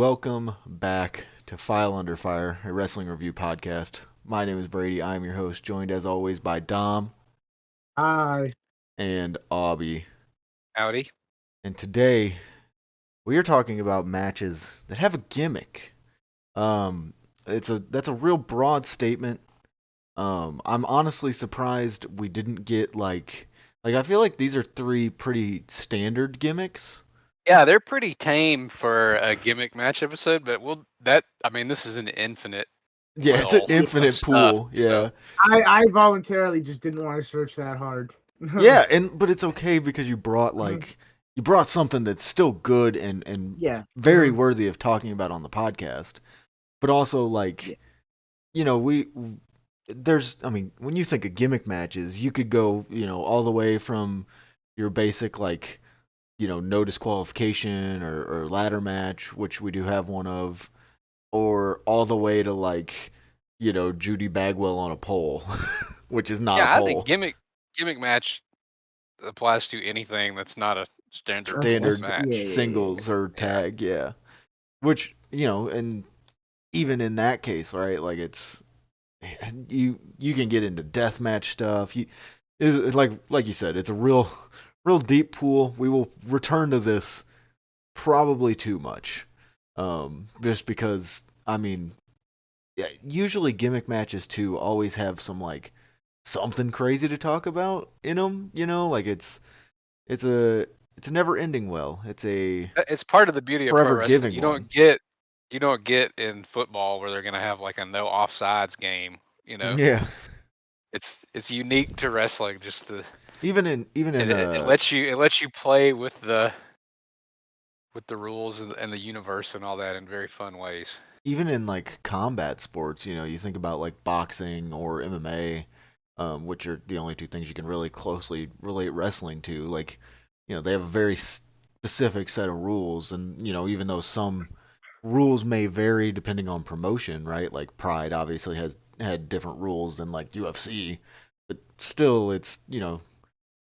Welcome back to File Under Fire, a wrestling review podcast. My name is Brady. I'm your host, joined as always by Dom Hi. and Aubie. Howdy. And today we are talking about matches that have a gimmick. That's a real broad statement. I'm honestly surprised we didn't get like I feel like these are three pretty standard gimmicks. Yeah, they're pretty tame for a gimmick match episode, but this is an infinite Yeah, it's an well of infinite stuff. pool. Yeah. I voluntarily just didn't want to search that hard. Yeah, but it's okay because you brought something that's still good and Yeah. very worthy of talking about on the podcast. But also we when you think of gimmick matches, you could go, all the way from your basic no disqualification or ladder match, which we do have one of, or all the way to Judy Bagwell on a pole, which is not a Yeah, I pole. think gimmick match applies to anything that's not a standard match. Singles or tag, yeah. Which, and even in that case, right? Like you can get into deathmatch stuff. It's like you said, it's a real deep pool. We will return to this probably too much, just because usually gimmick matches too always have some something crazy to talk about in them. It's a never ending well. It's part of the beauty of pro forever wrestling. giving You one. don't get in football where they're gonna have like a no offsides game. Yeah. It's unique to wrestling. Just it lets you play with the rules and the universe and all that in very fun ways. Even in combat sports, you think about boxing or MMA, which are the only two things you can really closely relate wrestling to. They have a very specific set of rules, and even though some rules may vary depending on promotion, right? Like Pride obviously has had different rules than UFC, but still, it's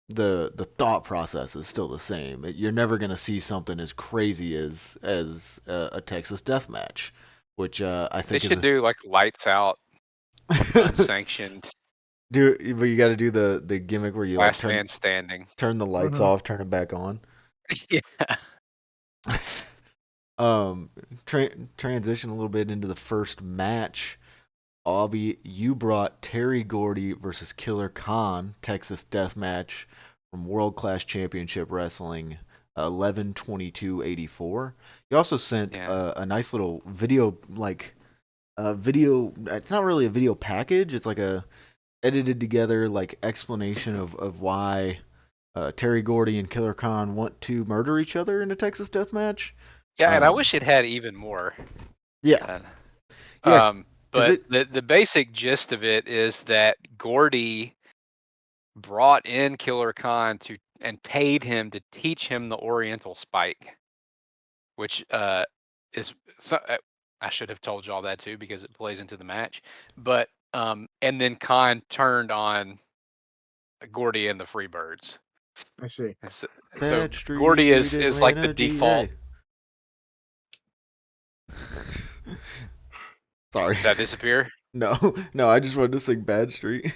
the thought process is still the same. You're never gonna see something as crazy as a Texas death match, which I think they should do like lights out, unsanctioned. But you got to do the gimmick where you last man standing. Turn the lights off, turn it back on. Yeah. Transition a little bit into the first match. Aubie, you brought Terry Gordy versus Killer Khan, Texas Death Match from World Class Championship Wrestling, 11/22/84. You also sent a nice little video, video. It's not really a video package. It's like a edited together explanation of why Terry Gordy and Killer Khan want to murder each other in a Texas death match. Yeah, and I wish it had even more. Yeah. But the basic gist of it is that Gordy brought in Killer Khan and paid him to teach him the Oriental Spike, which is I should have told you all that too because it plays into the match. But and then Khan turned on Gordy and the Freebirds. I see. So Gordy is like the default. Sorry. Did that disappear? No, I just wanted to sing Bad Street.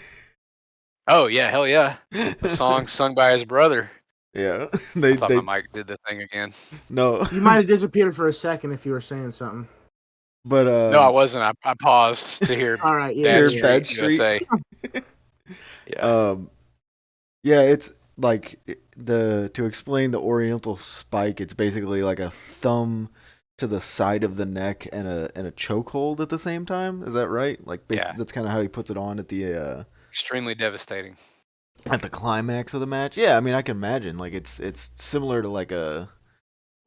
Oh yeah, hell yeah! The song sung by his brother. Yeah, I thought my mic did the thing again. No, you might have disappeared for a second if you were saying something. But no, I wasn't. I paused to hear. All right, yeah, Bad Street. USA. Yeah. Yeah, it's to explain the Oriental Spike. It's basically like a thumb to the side of the neck and a chokehold at the same time. Is that right? That's kind of how he puts it on at the extremely devastating at the climax of the match. Yeah, I mean I can imagine it's similar to the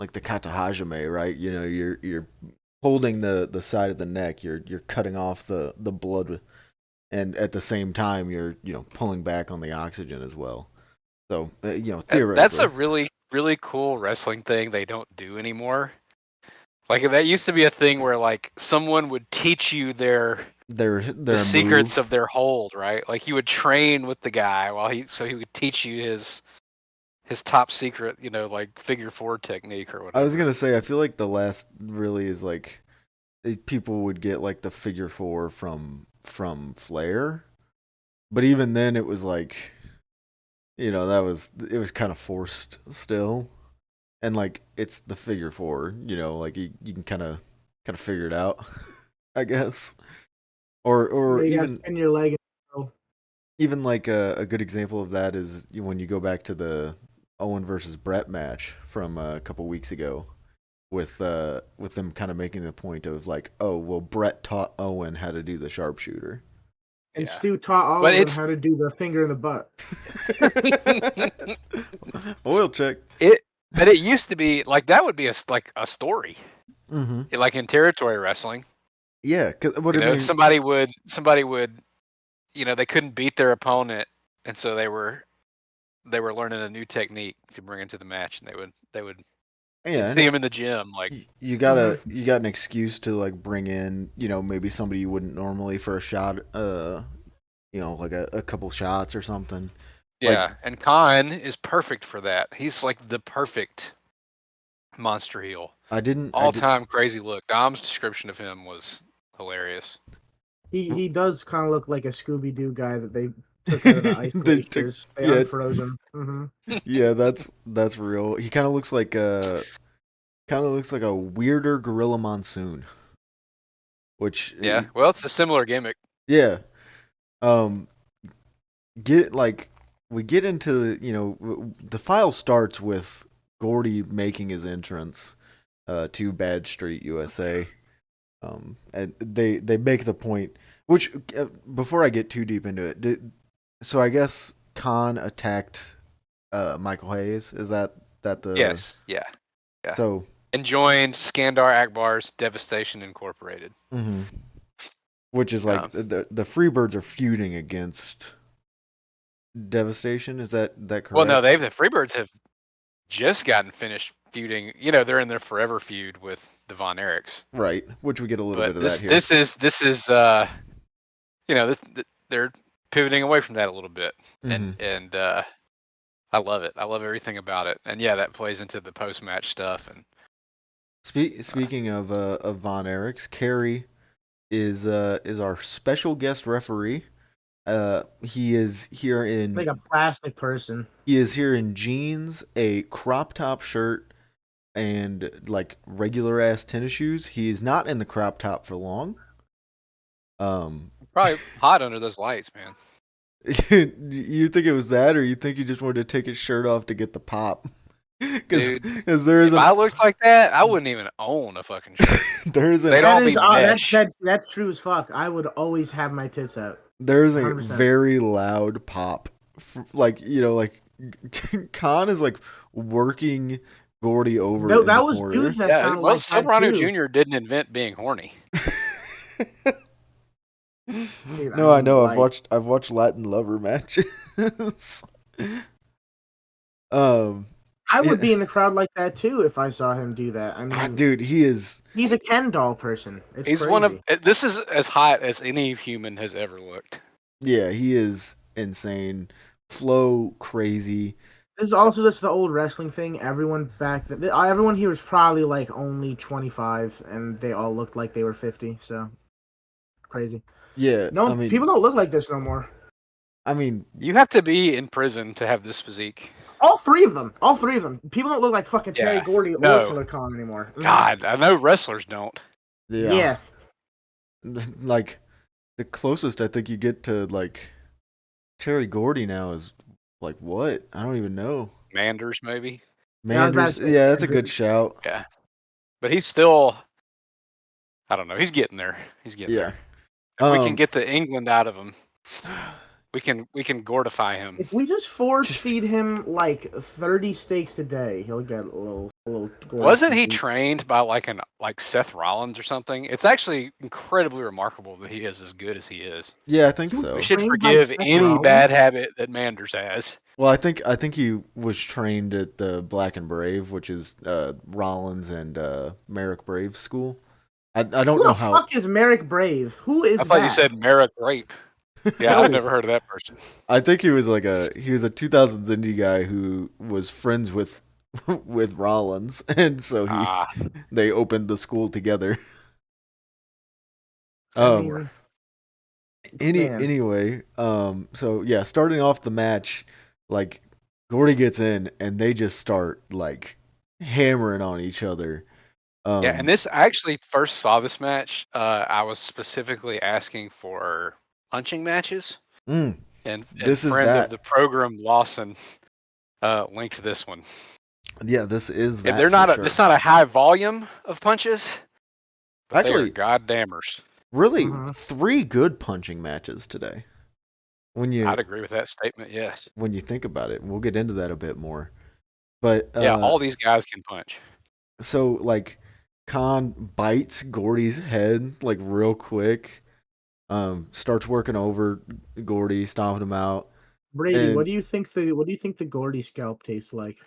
katahajime, right? You're holding the side of the neck. You're cutting off the blood, and at the same time you're pulling back on the oxygen as well. So theoretically, that's a really really cool wrestling thing they don't do anymore. That used to be a thing where someone would teach you the secrets of their hold, right? You would train with the guy so he would teach you his top secret, like figure four technique or I was whatever. gonna say, I feel like the last really is like people would get like the figure four from Flair, but even then it was like it was kind of forced still, and like it's the figure four, like you can kind of figure it out, I guess, or You gotta even spin your leg. And even like a good example of that is when you go back to the Owen versus Brett match from a couple weeks ago with them kind of making the point of like, oh well, Brett taught Owen how to do the sharpshooter. And Yeah, Stu taught all but of them it's how to do the finger in the butt. Oil check. it. But it used to be like that would be like a story, Mm-hmm. like in territory wrestling. Yeah, what I mean, Somebody would, they couldn't beat their opponent, and so they were learning a new technique to bring into the match, and they would yeah, you'd see them in the gym, like, you got an excuse to like bring in, maybe somebody you wouldn't normally for a shot, like a couple shots or something. Like yeah. And Khan is perfect for that. He's like the perfect monster heel. I All did time crazy look. Dom's description of him was hilarious. He does kind of look like a Scooby Doo guy that they took out of the ice they took glaciers. They yeah unfroze him. Mm-hmm. yeah that's real. He kind of looks like a weirder Gorilla Monsoon, which Yeah. Well, it's a similar gimmick. yeah. Um, get like we get into the file starts with Gordy making his entrance to Bad Street USA. And they make the point, which before I get too deep into it, so I guess Khan attacked Michael Hayes. Is that the Yes. Yeah. Yeah. so? And joined Skandar Akbar's Devastation Incorporated. Mhm. Which is like Um, the Freebirds are feuding against Devastation. Is that well, no, correct? the Freebirds have just gotten finished feuding. They're in their forever feud with the Von Erichs. Right. Which we get a little But bit of that this here. this is this is they're pivoting away from that a little bit, and Hmm. and I love it. I love everything about it, and yeah, that plays into the post match stuff. And Speaking of Von Erichs, Carrie is our special guest referee. He is here in Like a plastic person. jeans, a crop top shirt, and like regular ass tennis shoes. He is not in the crop top for long. Um, probably hot under those lights, man. you think it was that, or you think he just wanted to take his shirt off to get the pop? Because Dude, there if I isn't looked like that, I wouldn't even own a fucking shirt. there isn't They'd That all is be that's mesh. that's true as fuck. I would always have my tits out. there's a 100%. very loud pop. Like like Khan is like working Gordy over No, in the that was corner. dudes that Yeah, sounded well, like that Soberano too. Jr. didn't invent being horny. Dude, I No, I mean, know. like, I've watched Latin Lover matches. um, I would yeah, be in the crowd like that too if I saw him do that. I mean, dude, he is. he's a Ken doll person. It's He's one of crazy. this is as hot as any human has ever looked. Yeah, he is insane. Flow crazy. This is also just the old wrestling thing. Everyone back then, everyone here was probably like only 25, and they all looked like they were 50. So crazy. Yeah, No, people don't look like this no more. I mean, You have to be in prison to have this physique. All three of them. All three of them. People don't look like fucking Terry Yeah, Gordy or no. Killer Khan anymore. God, I know wrestlers don't. yeah, like the closest I think you get to like Terry Gordy now is like what? I don't even know. Manders, maybe. Yeah, I was about to Manders. say Yeah, that's a good Andrew. shout. Yeah, but he's still. I don't know. He's getting there. He's getting Yeah. there. If we can Um. get the England out of him, we can gordify him. If we just force Just feed him like 30 steaks a day, he'll get a little Gordy Wasn't he physique. trained by like Seth Rollins or something? It's actually incredibly remarkable that he is as good as he is. yeah, I think He was so. We should trained by forgive Seth any Rollins? bad habit that Manders has. Well, I think he was trained at the Black and Brave, which is Rollins and Merrick Brave school. I don't Who know the how. fuck is Merrick Brave? Who is I thought you that? said Merrick Rape. Yeah, I've never heard of that person. I think he was a 2000s indie guy who was friends with with Rollins, and so Ah, they opened the school together. I Um, mean, man, anyway, so yeah, starting off the match, like Gordy gets in and they just start like hammering on each other. yeah. And this, I actually first saw this match. I was specifically asking for punching matches, mm, and this is friend of that. the program Lawson linked this one. Yeah, this is If that they're for not, sure. it's not a high volume of punches, but they are Actually, goddammers. really, uh-huh. 3 good punching matches today. When I'd you agree with that statement. Yes. when you think about it, we'll get into that a bit more. But Yeah, all these guys can punch. so like Khan bites Gordy's head like real quick. Starts working over Gordy, stomping him out, Brady, and what do you think the Gordy scalp tastes like?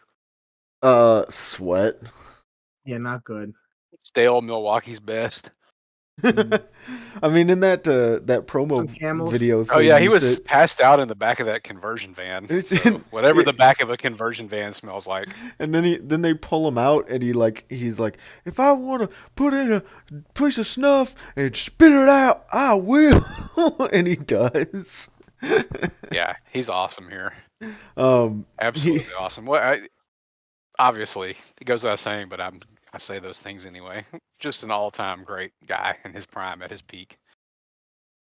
sweat. Yeah, not good. Stale Milwaukee's best. Mm. I mean, in that Some promo camels. video Oh thing, yeah, you he was said passed out in the back of that conversion van. it's So whatever the back of a conversion van smells like. and then they pull him out, and he's like, if I want to put in a piece of snuff and spit it out, I will, and he does. Yeah, he's awesome here. He Absolutely awesome. Obviously, it goes without saying, but I say those things anyway. Just an all-time great guy in his prime, at his peak.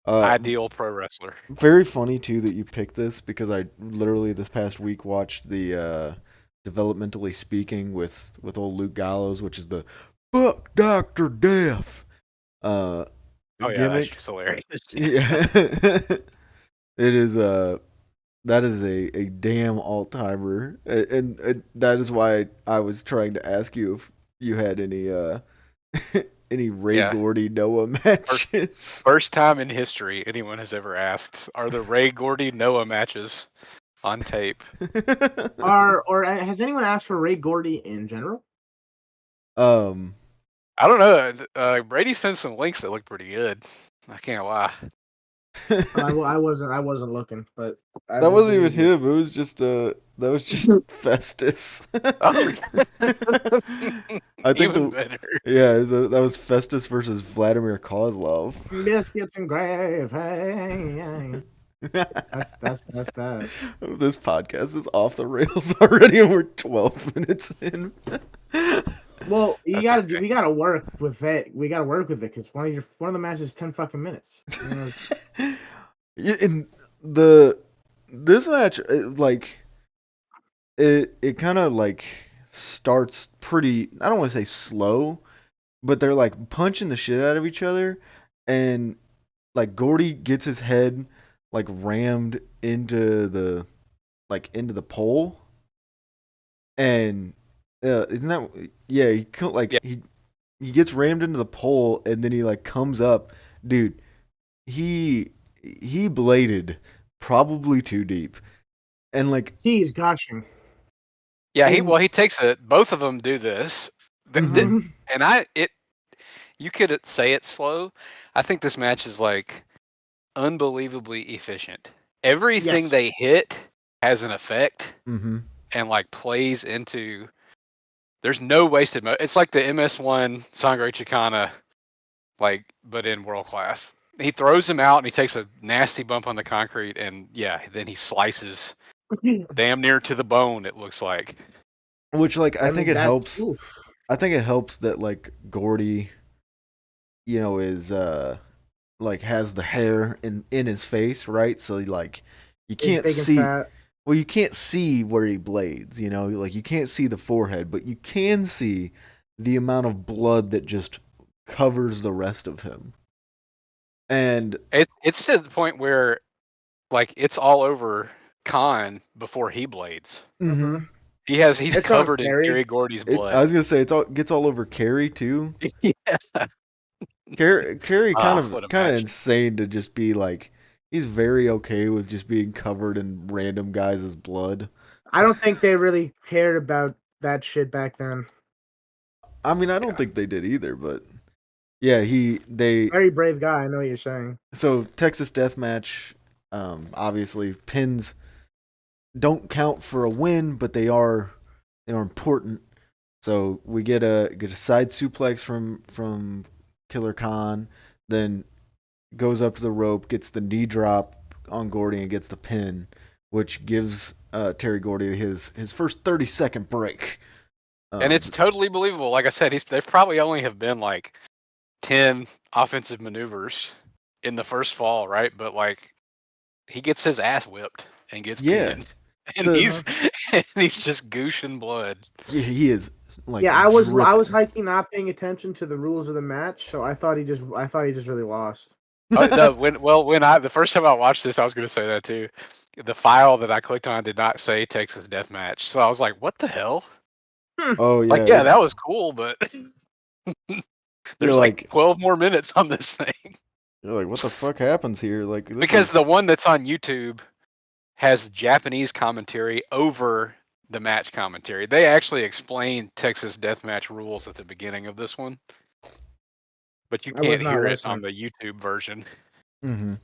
uh Ideal pro wrestler. very funny too that you picked this because I literally this past week watched the developmentally speaking with old Luke Gallows, which is the fuck Doctor Death uh Oh yeah, that's gimmick. just hilarious. Yeah, it is that is a damn all timer, and that is why I was trying to ask you if you had any any Ray Yeah. Gordy Noah First, matches. first time in history anyone has ever asked, are the Ray Gordy Noah matches on tape? Or has anyone asked for Ray Gordy in general? um I don't know. Brady sent some links that look pretty good. I can't lie. I wasn't looking, but I That will wasn't even believe you. him. It was just that was just Festus. Oh, I think even the better. yeah, that was Festus versus Vladimir Kozlov. Biscuits and gravy. Hey. That's that. This podcast is off the rails already, and we're 12 minutes in. Well, That's okay. we gotta work with it. We gotta work with it because one of the matches is 10 fucking minutes. You know, Yeah, in the this match, like it kind of like starts pretty. I don't want to say slow, but they're like punching the shit out of each other, and like Gordy gets his head like rammed into the pole, and isn't that yeah like Yeah. he gets rammed into the pole, and then he like comes up, dude. He bladed probably too deep, and like he's gushing. Yeah, and he takes it. Both of them do this. mhm, And you could say it's slow. I think this match is like unbelievably efficient. Everything Yes, they hit has an effect mhm. and like plays into. There's no wasted. It's like the MS1 Sangre Chicana, like but in world class. He throws him out and he takes a nasty bump on the concrete, and yeah, then he slices damn near to the bone. It looks like. Which like I I think mean it that's helps. oof. I think it helps that like Gordy, is like has the hair in his face, right? So like you Is can't big and see. fat. Well, you can't see where he blades, like you can't see the forehead, but you can see the amount of blood that just covers the rest of him. And It's to the point where like it's all over Khan before he blades. Mm-hmm. He's It's on covered in Carrie. Gary Gordy's I blood. was gonna say it's all gets all over Carrie too. Yeah. Carrie kind Ah, of what a kind of match. insane to just be like he's very okay with just being covered in random guys' blood. I don't think they really cared about that shit back then. I mean, I don't Yeah. think they did either, but yeah, he they Very brave guy. I know what you're saying. so Texas Death Match. Obviously, pins don't count for a win, but they are important. So we get a side suplex from Killer Khan, then goes up to the rope, gets the knee drop on Gordy and gets the pin, which gives Terry Gordy his first 30-second break. And it's totally believable. Like I said, they've probably only have been like 10 offensive maneuvers in the first fall, right? But like he gets his ass whipped and gets pinned. And he's just gooshing blood. Yeah, he is like I was dripping. hiking, not paying attention to the rules of the match, so I thought he just really lost. No, the first time I watched this, I was going to say that too. The file that I clicked on did not say Texas Deathmatch, so I was like, "What the hell?" Oh yeah, Like, yeah, that was cool, but there's like 12 more minutes on this thing. You're like, what the fuck happens here? Like, because the one that's on YouTube has Japanese commentary over the match commentary. They actually explain Texas Deathmatch rules at the beginning of this one, but you can't hear it on the YouTube version. Mm-hmm.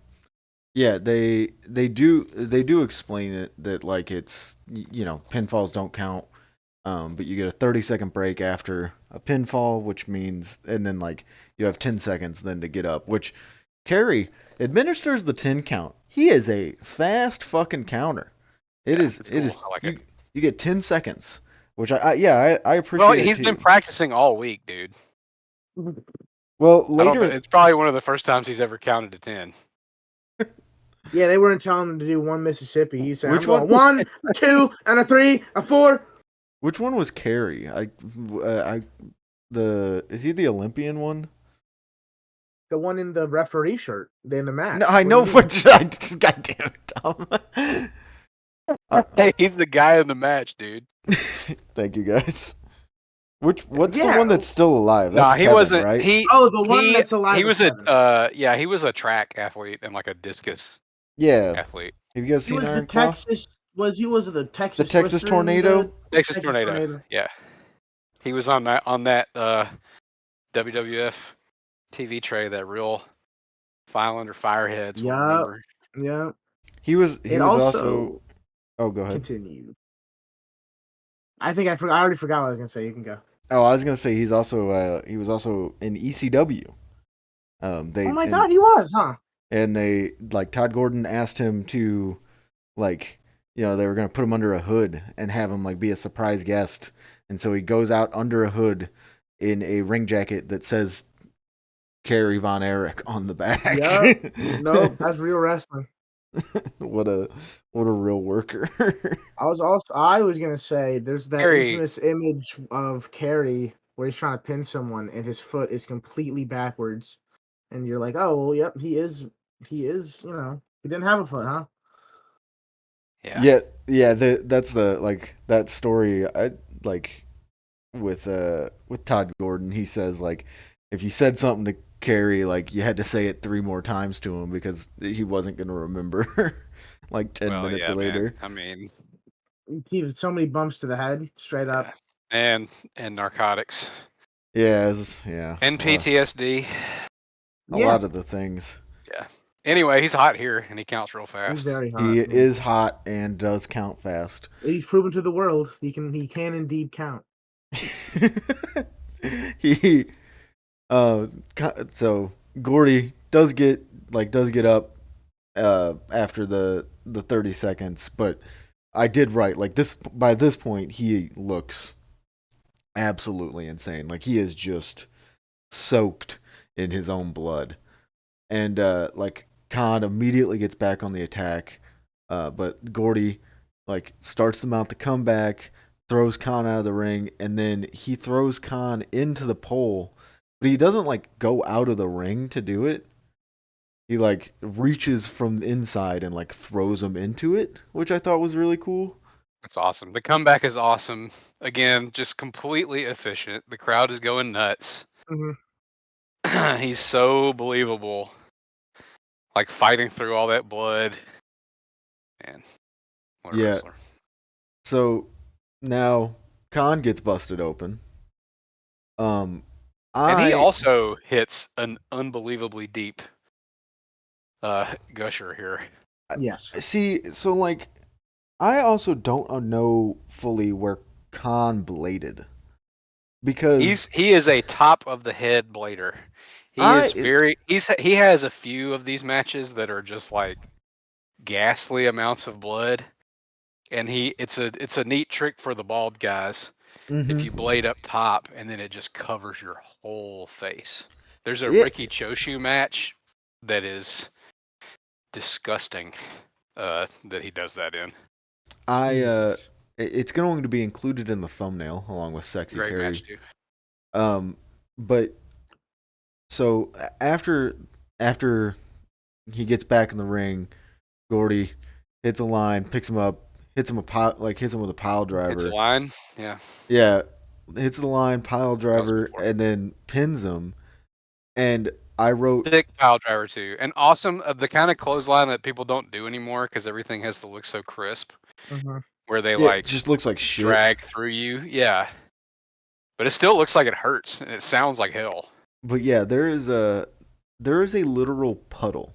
Yeah, they do explain it that like it's pinfalls don't count, but you get a 30-second break after a pinfall, which means and then like you have 10 seconds then to get up, which Kerry administers the 10 count. He is a fast fucking counter. It is I like it. You get 10 seconds, which I appreciate. Well, he's been practicing all week, dude. Well, later it's probably one of the first times he's ever counted to 10. Yeah, they weren't telling him to do one Mississippi. He said, "I'm going 1, 2, and a 3, a 4." Which one was Kerry? Is he the Olympian one? The one in the referee shirt in the match. No, I know what. God damn it, Tom. Hey, he's the guy in the match, dude. Thank you, guys. What's the one that's still alive? That's he Kevin, wasn't. right? The one that's alive. He was he was a track athlete and like a discus athlete. Have you guys seen Iron Claw? The Texas Tornado? Texas Tornado. Yeah. He was on that WWF TV tray, that real file under Fireheads. Yeah. He was also. Oh, go ahead. Continue. I think I forgot. I already forgot what I was gonna say. You can go. Oh, I was gonna say he was also in ECW. Oh my god, he was, huh? And they Todd Gordon asked him to they were gonna put him under a hood and have him be a surprise guest, and so he goes out under a hood in a ring jacket that says Kerry Von Erich on the back. Yeah, no, that's real wrestling. What a real worker. I was gonna say there's that infamous image of Kerry where he's trying to pin someone and his foot is completely backwards, and you're like, oh well, yep, he is. He didn't have a foot, huh? Yeah. That's that story. I with Todd Gordon. He says if you said something to Kerry, you had to say it 3 more times to him because he wasn't gonna remember. 10 minutes later. Man. I mean, he had so many bumps to the head, straight up, and narcotics. Yeah. And PTSD. A lot of the things. Yeah. Anyway, he's hot here, and he counts real fast. He's very hot. He is hot and does count fast. He's proven to the world he can indeed count. So Gordy does get up after the 30 seconds, but I did right. By this point he looks absolutely insane. He is just soaked in his own blood. And Khan immediately gets back on the attack, but Gordy starts to mount the comeback, throws Khan out of the ring, and then he throws Khan into the pole, but he doesn't go out of the ring to do it. He reaches from the inside and throws him into it, which I thought was really cool. That's awesome. The comeback is awesome. Again, just completely efficient. The crowd is going nuts. Mm-hmm. He's so believable. Fighting through all that blood. Man, what a wrestler. So now Khan gets busted open. And he also hits an unbelievably deep gusher here. Yes. See, so like, I also don't know fully where Khan bladed because he is a top of the head blader. He has a few of these matches that are just like ghastly amounts of blood, and it's a neat trick for the bald guys. If you blade up top and then it just covers your whole face. There's a yeah, Ricky Choshu match that is disgusting that he does that in. Jesus. It's going to be included in the thumbnail along with Sexy Great Carrie. match too. But so after he gets back in the ring, Gordy hits a line, picks him up, hits him with a pile driver. It's a line, yeah. Yeah, hits the line, pile driver, and then pins him. And I wrote thick pile driver too, and awesome. The kind of clothesline that people don't do anymore because everything has to look so crisp, where they it just looks like shit. drag through you. Yeah, but it still looks like it hurts and it sounds like hell. But yeah, there is a literal puddle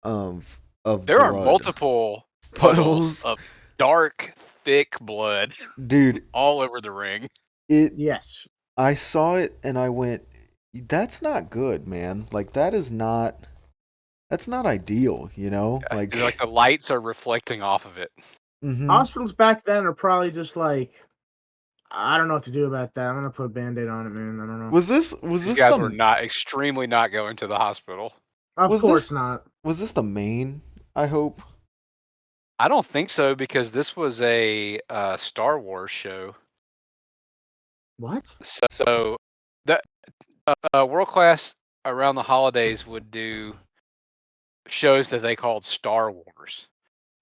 of there blood. are multiple puddles of dark, thick blood, dude, all over the ring. Yes. I saw it and I went, "That's not good, man. Like that's not ideal, you know? Yeah, like the lights are reflecting off of it." Mm-hmm. Hospitals back then are probably just like, I don't know what to do about that. I'm gonna put a Band-Aid on it, man. I don't know. These guys were not extremely not going to the hospital. Of course not. Was this the main? I hope. I don't think so because this was a Star Wars show. What? So the World Class around the holidays would do shows that they called Star Wars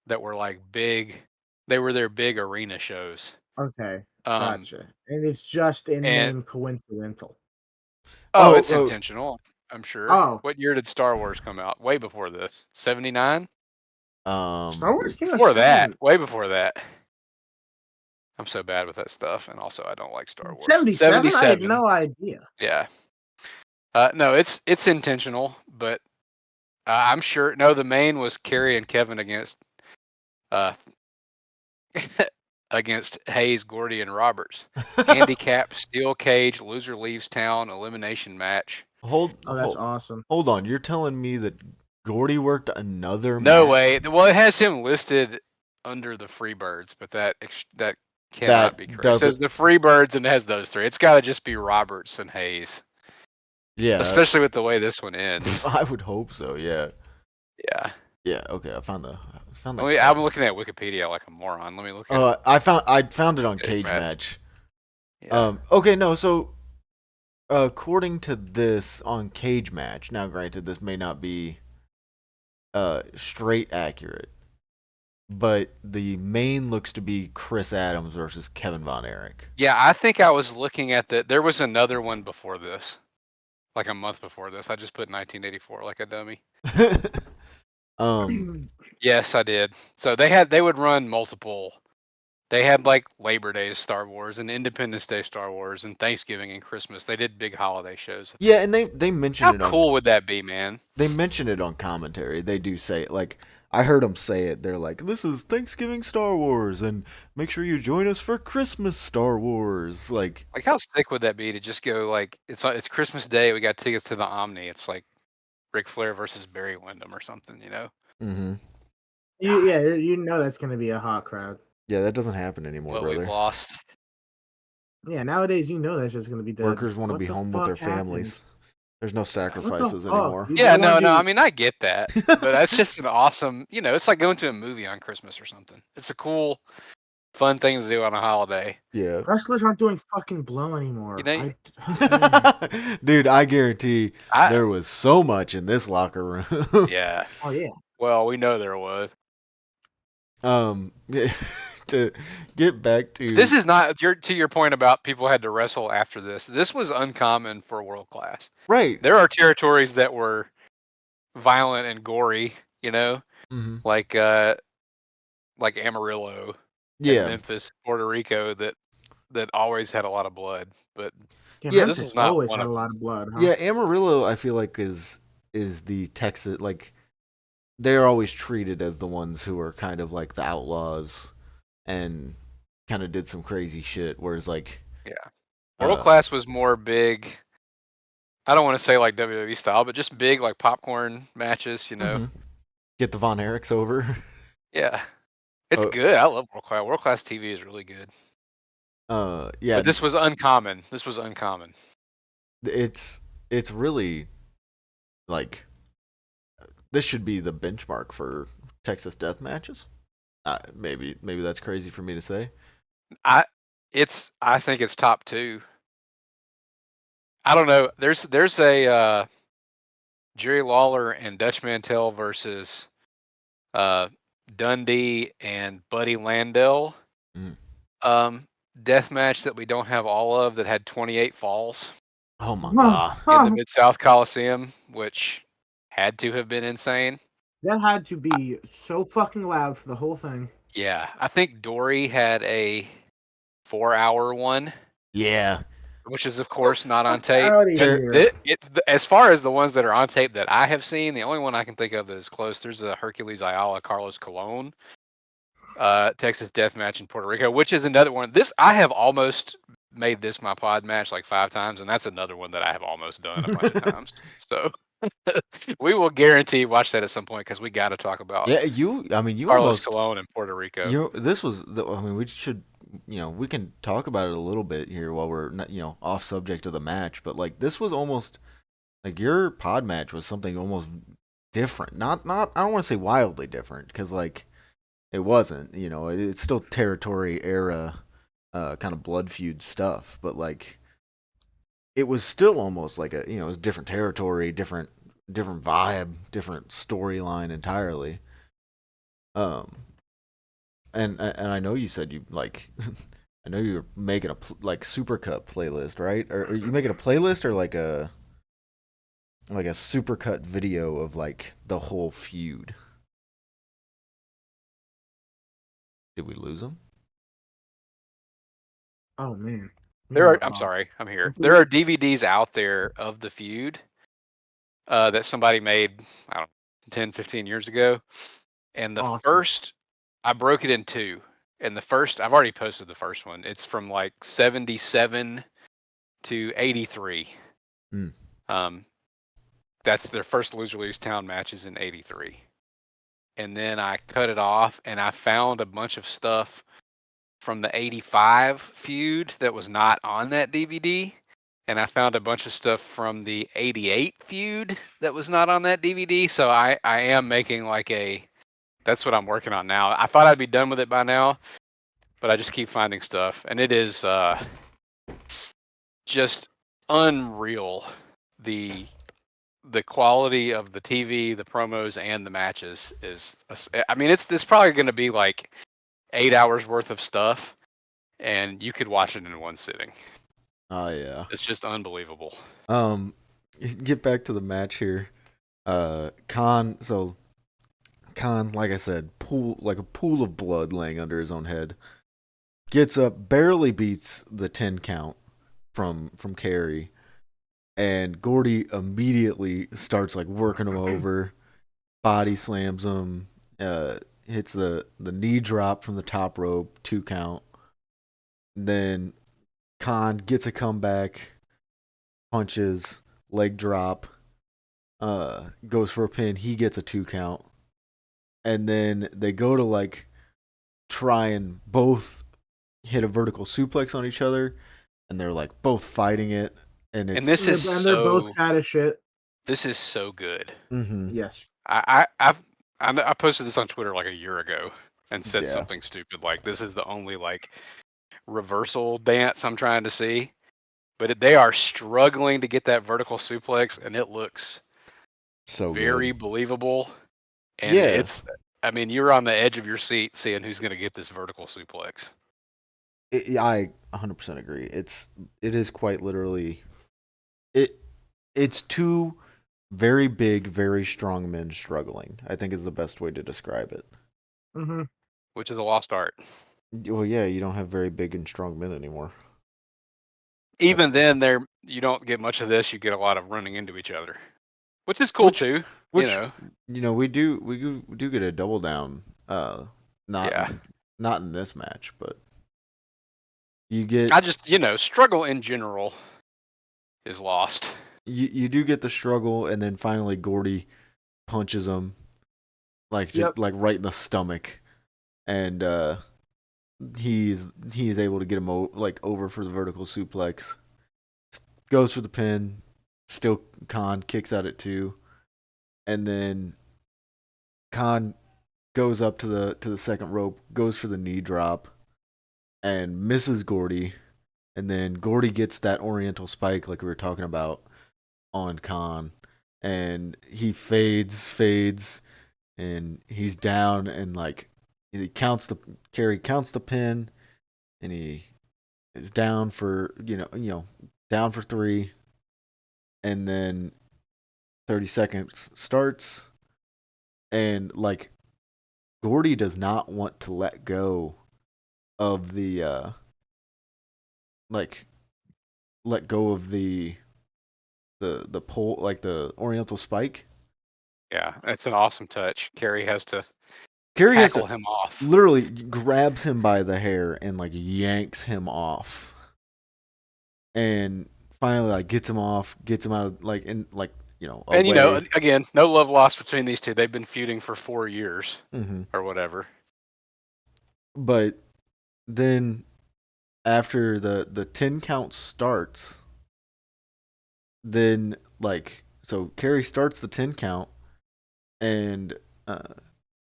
that were like big. They were their big arena shows. Okay, gotcha. And it's just in name coincidental. Oh, it's intentional. I'm sure. Oh. What year did Star Wars come out? Way before this. 79? Star Wars came out before that. Way before that. I'm so bad with that stuff, and also I don't like Star Wars. 77? I had no idea. Yeah. No, it's intentional, but I'm sure. No, the main was Kerry and Kevin against against Hayes, Gordy, and Roberts. Handicap, steel cage, loser leaves town, elimination match. That's awesome. Hold on, you're telling me that Gordy worked another match? No way. Well, it has him listed under the Freebirds, but that cannot be correct. It says the Freebirds and it has those three. It's got to just be Roberts and Hayes. Yeah. Especially with the way this one ends. I would hope so, yeah. Yeah. Yeah, okay, I found that. I'm looking at Wikipedia like a moron. Let me look at I found it on Cage Match. Yeah. Okay, no, so according to this on Cage Match, now granted this may not be straight accurate, but the main looks to be Chris Adams versus Kevin Von Erich. Yeah, I think I was looking at there was another one before this. Like a month before this. I just put 1984 like a dummy. Yes, I did. So they would run multiple. They had like Labor Day Star Wars and Independence Day Star Wars and Thanksgiving and Christmas. They did big holiday shows. Yeah, and they mentioned it. How cool would that be, man? They mention it on commentary. They do say it. Like I heard them say it. They're like, "This is Thanksgiving Star Wars, and make sure you join us for Christmas Star Wars." Like how sick would that be to just go like it's Christmas Day. We got tickets to the Omni. It's like Ric Flair versus Barry Windham or something, you know? Mm-hmm. You know that's gonna be a hot crowd. Yeah, that doesn't happen anymore, brother. We've lost. Yeah, nowadays you know that's just gonna be dead. Workers want to be home with their families. There's no sacrifices anymore. Yeah, no. I mean, I get that, but that's just an awesome. You know, it's like going to a movie on Christmas or something. It's a cool, fun thing to do on a holiday. Yeah. Wrestlers aren't doing fucking blow anymore. You know, dude, I guarantee there was so much in this locker room. Yeah. Oh yeah. Well, we know there was. To get back to this is not to your point about people had to wrestle after this. This was uncommon for World Class. Right. There are territories that were violent and gory, you know, like Amarillo, Memphis, Puerto Rico, that always had a lot of blood. But this is not always had a lot of blood. Huh? Yeah, Amarillo, I feel like is the Texas, like they're always treated as the ones who are kind of like the outlaws and kind of did some crazy shit. Whereas like, yeah, World Class was more big. I don't want to say like WWE style, but just big like popcorn matches, you know. mm-hmm. Get the Von Erichs over. Yeah, it's good. I love World Class. World Class TV is really good. Yeah. But this was uncommon. This was uncommon. It's really like this should be the benchmark for Texas death matches. Maybe that's crazy for me to say. I think it's top 2. I don't know. There's a Jerry Lawler and Dutch Mantell versus Dundee and Buddy Landell death match that we don't have all of that had 28 falls. Oh my god! In the Mid-South Coliseum, which had to have been insane. That had to be so fucking loud for the whole thing. Yeah, I think Dory had a 4-hour one. Yeah. Which is, of course, not on tape. As far as the ones that are on tape that I have seen, the only one I can think of that is close, there's a Hercules Ayala, Carlos Colon, Texas death match in Puerto Rico, which is another one. I have almost made this my pod match like 5 times, and that's another one that I have almost done a bunch of times. So we will guarantee watch that at some point because we got to talk about you Carlos almost, Colon in Puerto Rico. We should, we can talk about it a little bit here while we're not, off subject of the match, but like this was almost like your pod match was something almost different. Not I don't want to say wildly different because like it wasn't, it's still territory era kind of blood feud stuff, but like it was still almost like it was different territory, different vibe, different storyline entirely. And I know you said you like, I know you were making a like Supercut playlist, right? Or are you making a playlist or like a Supercut video of like the whole feud? Did we lose him? Oh man. I'm sorry, I'm here. There are DVDs out there of the feud that somebody made, I don't know, 10, 15 years ago. And the first, I broke it in 2. And the first, I've already posted the first one. It's from like 77 to 83. That's their first Lose or Lose Town matches in 83. And then I cut it off and I found a bunch of stuff from the 85 feud that was not on that DVD. And I found a bunch of stuff from the 88 feud that was not on that DVD. So I am making like that's what I'm working on now. I thought I'd be done with it by now, but I just keep finding stuff. And it is just unreal. The quality of the TV, the promos, and the matches is, I mean, it's probably going to be like 8 hours worth of stuff, and you could watch it in one sitting. Oh yeah, it's just unbelievable. Get back to the match here. Khan, like I said, a pool of blood laying under his own head. Gets up, barely beats the 10 count from Carey, and Gordy immediately starts like working him over, body slams him, hits the knee drop from the top rope, 2 count. Then Khan gets a comeback, punches, leg drop, goes for a pin, he gets a 2 count. And then they go to like try and both hit a vertical suplex on each other, and they're like both fighting it. And they're both fat as shit. This is so good. Mm-hmm. Yes. I posted this on Twitter like a year ago and said something stupid like, this is the only like reversal dance I'm trying to see. But they are struggling to get that vertical suplex, and it looks so very believable. And it's, I mean, you're on the edge of your seat seeing who's going to get this vertical suplex. I 100% agree. It is quite literally, it's 2 very big, very strong men struggling, I think is the best way to describe it. Mm-hmm. Which is a lost art. Well, yeah, you don't have very big and strong men anymore. Even then, you don't get much of this. You get a lot of running into each other. which is cool too. Which we do get a double down. We do get a double down. Not Yeah. not in this match, but you get. I just struggle in general is lost. You do get the struggle, and then finally Gordy punches him just like right in the stomach, and he's able to get him over for the vertical suplex. Goes for the pin. Still Khan kicks at it too, and then Khan goes up to the second rope, goes for the knee drop, and misses Gordy, and then Gordy gets that Oriental Spike like we were talking about on Khan, and he fades, and he's down, and Kerry counts the pin, and he is down for down for 3, and then 30 seconds starts, and Gordy does not want to let go of the let go of the pole, like the Oriental Spike. Yeah, it's an awesome touch. Kerry has to Tackle him off. Literally grabs him by the hair and yanks him off, and finally gets him off, gets him out of away. And again, no love lost between these two. They've been feuding for 4 years or whatever. But then after the 10 count starts, then so Kerry starts the 10 count, and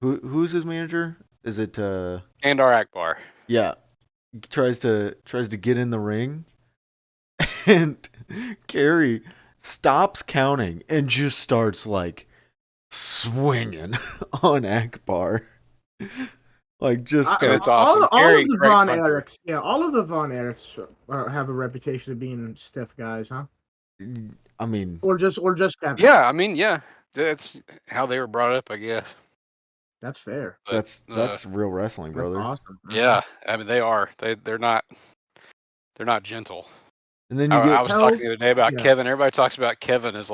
who's his manager? Is it Andar Akbar? Yeah, tries to get in the ring, and Kerry stops counting and just starts swinging on Akbar. It's awesome. All of the Von Erichs, all of the Von Erichs have a reputation of being stiff guys, huh? I mean, or just Kevin. Yeah, I mean, yeah, that's how they were brought up, I guess. That's fair. But, that's real wrestling, brother. Awesome. Yeah, I mean they are. They're not gentle. And then I was talking the other day about Kevin. Everybody talks about Kevin as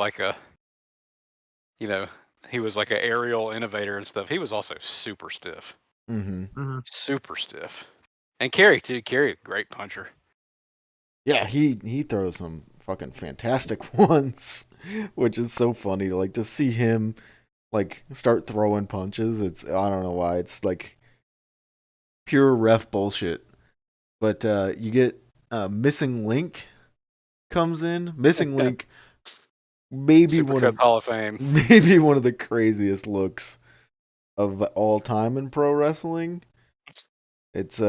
he was like an aerial innovator and stuff. He was also super stiff. Super stiff. And Kerry too. Kerry, a great puncher. Yeah, he throws some fucking fantastic ones, which is so funny to see him start throwing punches. I don't know why, it's pure ref bullshit. But you get Missing Link comes in. Missing Link, maybe Supercuts Hall of Fame. Maybe one of the craziest looks of all time in pro wrestling. It's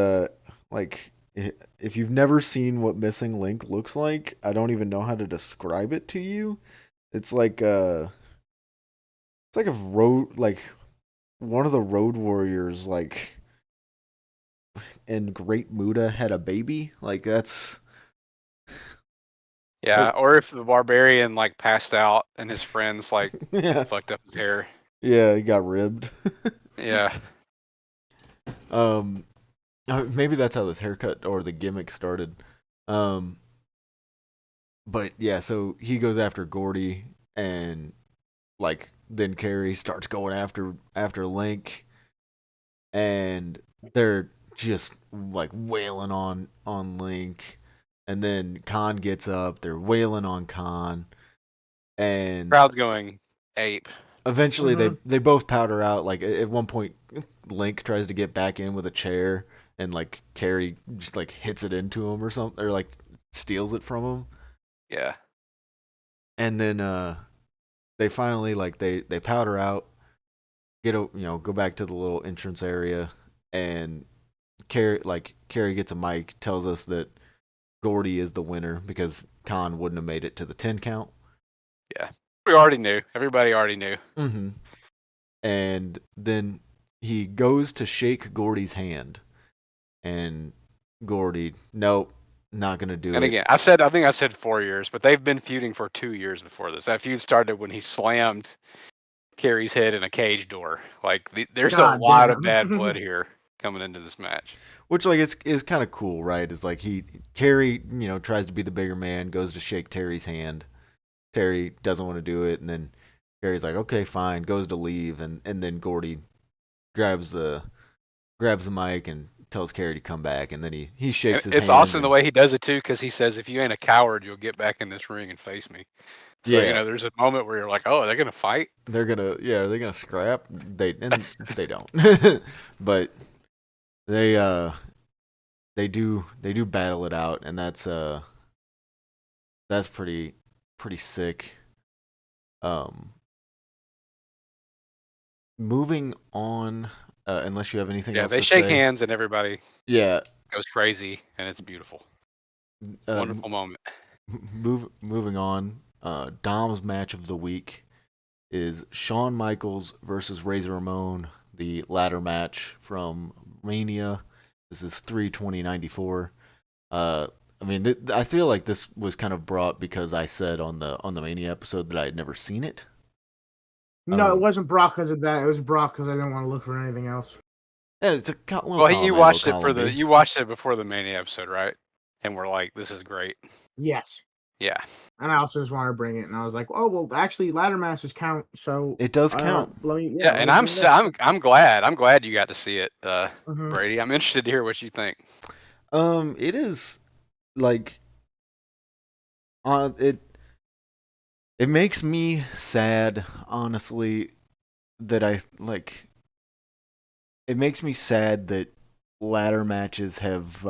if you've never seen what Missing Link looks like, I don't even know how to describe it to you. It's like a road, one of the Road Warriors in Great Muta had a baby. That's yeah, or if the Barbarian passed out and his friends fucked up his hair. Yeah, he got ribbed. Yeah. Maybe that's how this haircut or the gimmick started. But yeah, so he goes after Gordy, and then Kerry starts going after Link, and they're just wailing on Link, and then Khan gets up, they're wailing on Khan, and crowd's going ape. Eventually they both powder out. At one point Link tries to get back in with a chair, and Kerry just hits it into him or something, or steals it from him. Yeah. And then they finally they powder out, go back to the little entrance area, and Kerry gets a mic, tells us that Gordy is the winner because Khan wouldn't have made it to the 10 count. Yeah. We already knew. Everybody already knew. And then he goes to shake Gordy's hand, and Gordy, nope, not gonna do it. And again, I think I said 4 years, but they've been feuding for 2 years before this. That feud started when he slammed Kerry's head in a cage door. There's a lot of bad blood here coming into this match. Which is kind of cool, right? Is Kerry, tries to be the bigger man, goes to shake Terry's hand. Terry doesn't want to do it, and then Carrie's like, okay, fine, goes to leave, and then Gordy grabs the mic and tells Carrie to come back, and then he shakes his It's hand awesome the and way he does it too, because he says, "If you ain't a coward, you'll get back in this ring and face me." So yeah, there's a moment where you're like, "Oh, they're gonna fight." they're gonna scrap. They don't, but they they do battle it out, and that's pretty sick. Um, moving on, unless you have anything Yeah, else they to shake say. hands and everybody Yeah. goes crazy, and it's beautiful, Um, wonderful moment. moving on. Dom's match of the week is Shawn Michaels versus Razor Ramon, the ladder match from Mania. This is 3/20/94. I mean, I feel like this was kind of brought because I said on the Mania episode that I had never seen it. No, it wasn't Brock because of that. It was Brock because I didn't want to look for anything else. Yeah, it's a little Well, column you A, little watched it column B. you watched it before the Mania episode, right? And we're like, "This is great." Yes. Yeah. And I also just wanted to bring it, and I was like, "Oh well, actually, ladder matches count." So It does count. Yeah, and I'm glad you got to see it, Mm-hmm. Brady. I'm interested to hear what you think. It is like it makes me sad, honestly, that I like. It makes me sad that ladder matches have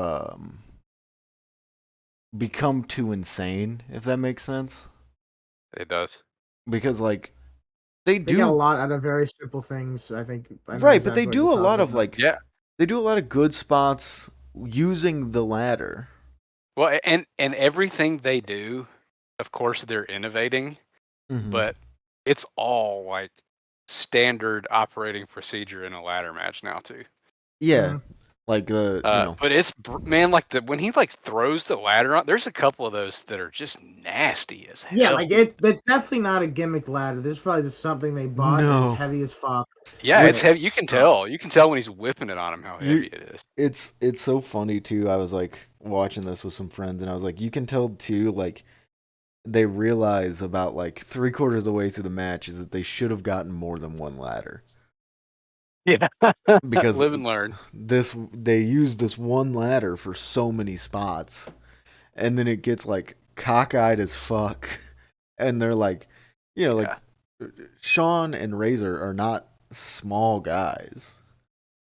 become too insane, if that makes sense. It does. Because like they get a lot out of very simple things. I think I know right, but they exactly what you're do a lot talking of about. Yeah. they do a lot of good spots using the ladder. Well, and everything they do, of course, they're innovating, but it's all like standard operating procedure in a ladder match now too. Yeah, like But it's man, like when he like throws the ladder on, there's a couple of those that are just nasty as Yeah, hell. like that's definitely not a gimmick ladder. This is probably just something they bought and it's no, heavy as fuck. Yeah, it's heavy. You can tell. You can tell when he's whipping it on him how heavy you it is. it's so funny too. I was like watching this with some friends, and I was like, you can tell too, like they realize about like 3/4 of the way through the match is that they should have gotten more than one ladder. Yeah, Because live and learn. they use this one ladder for so many spots, and then it gets like cockeyed as fuck, and they're like, like Sean and Razor are not small guys,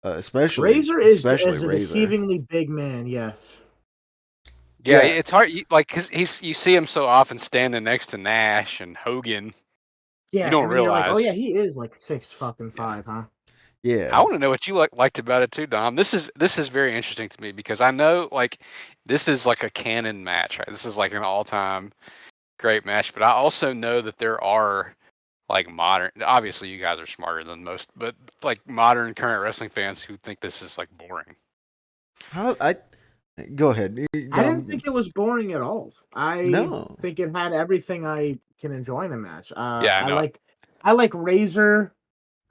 especially Razor is a Razor. deceivingly big man. Yes. Yeah, it's hard. Like, cause you see him so often standing next to Nash and Hogan. Yeah, you don't and then you're like, oh yeah, realize. he is like 6'5", huh? Yeah. I want to know what you liked about it too, Dom. This is very interesting to me because I know like this is like a canon match, right? This is like an all-time great match, but I also know that there are like modern. Obviously, you guys are smarter than most, but like modern current wrestling fans who think this is like boring. How I go ahead. I didn't think it was boring at all. I No. think it had everything I can enjoy in a match. Yeah, I know. I like Razor.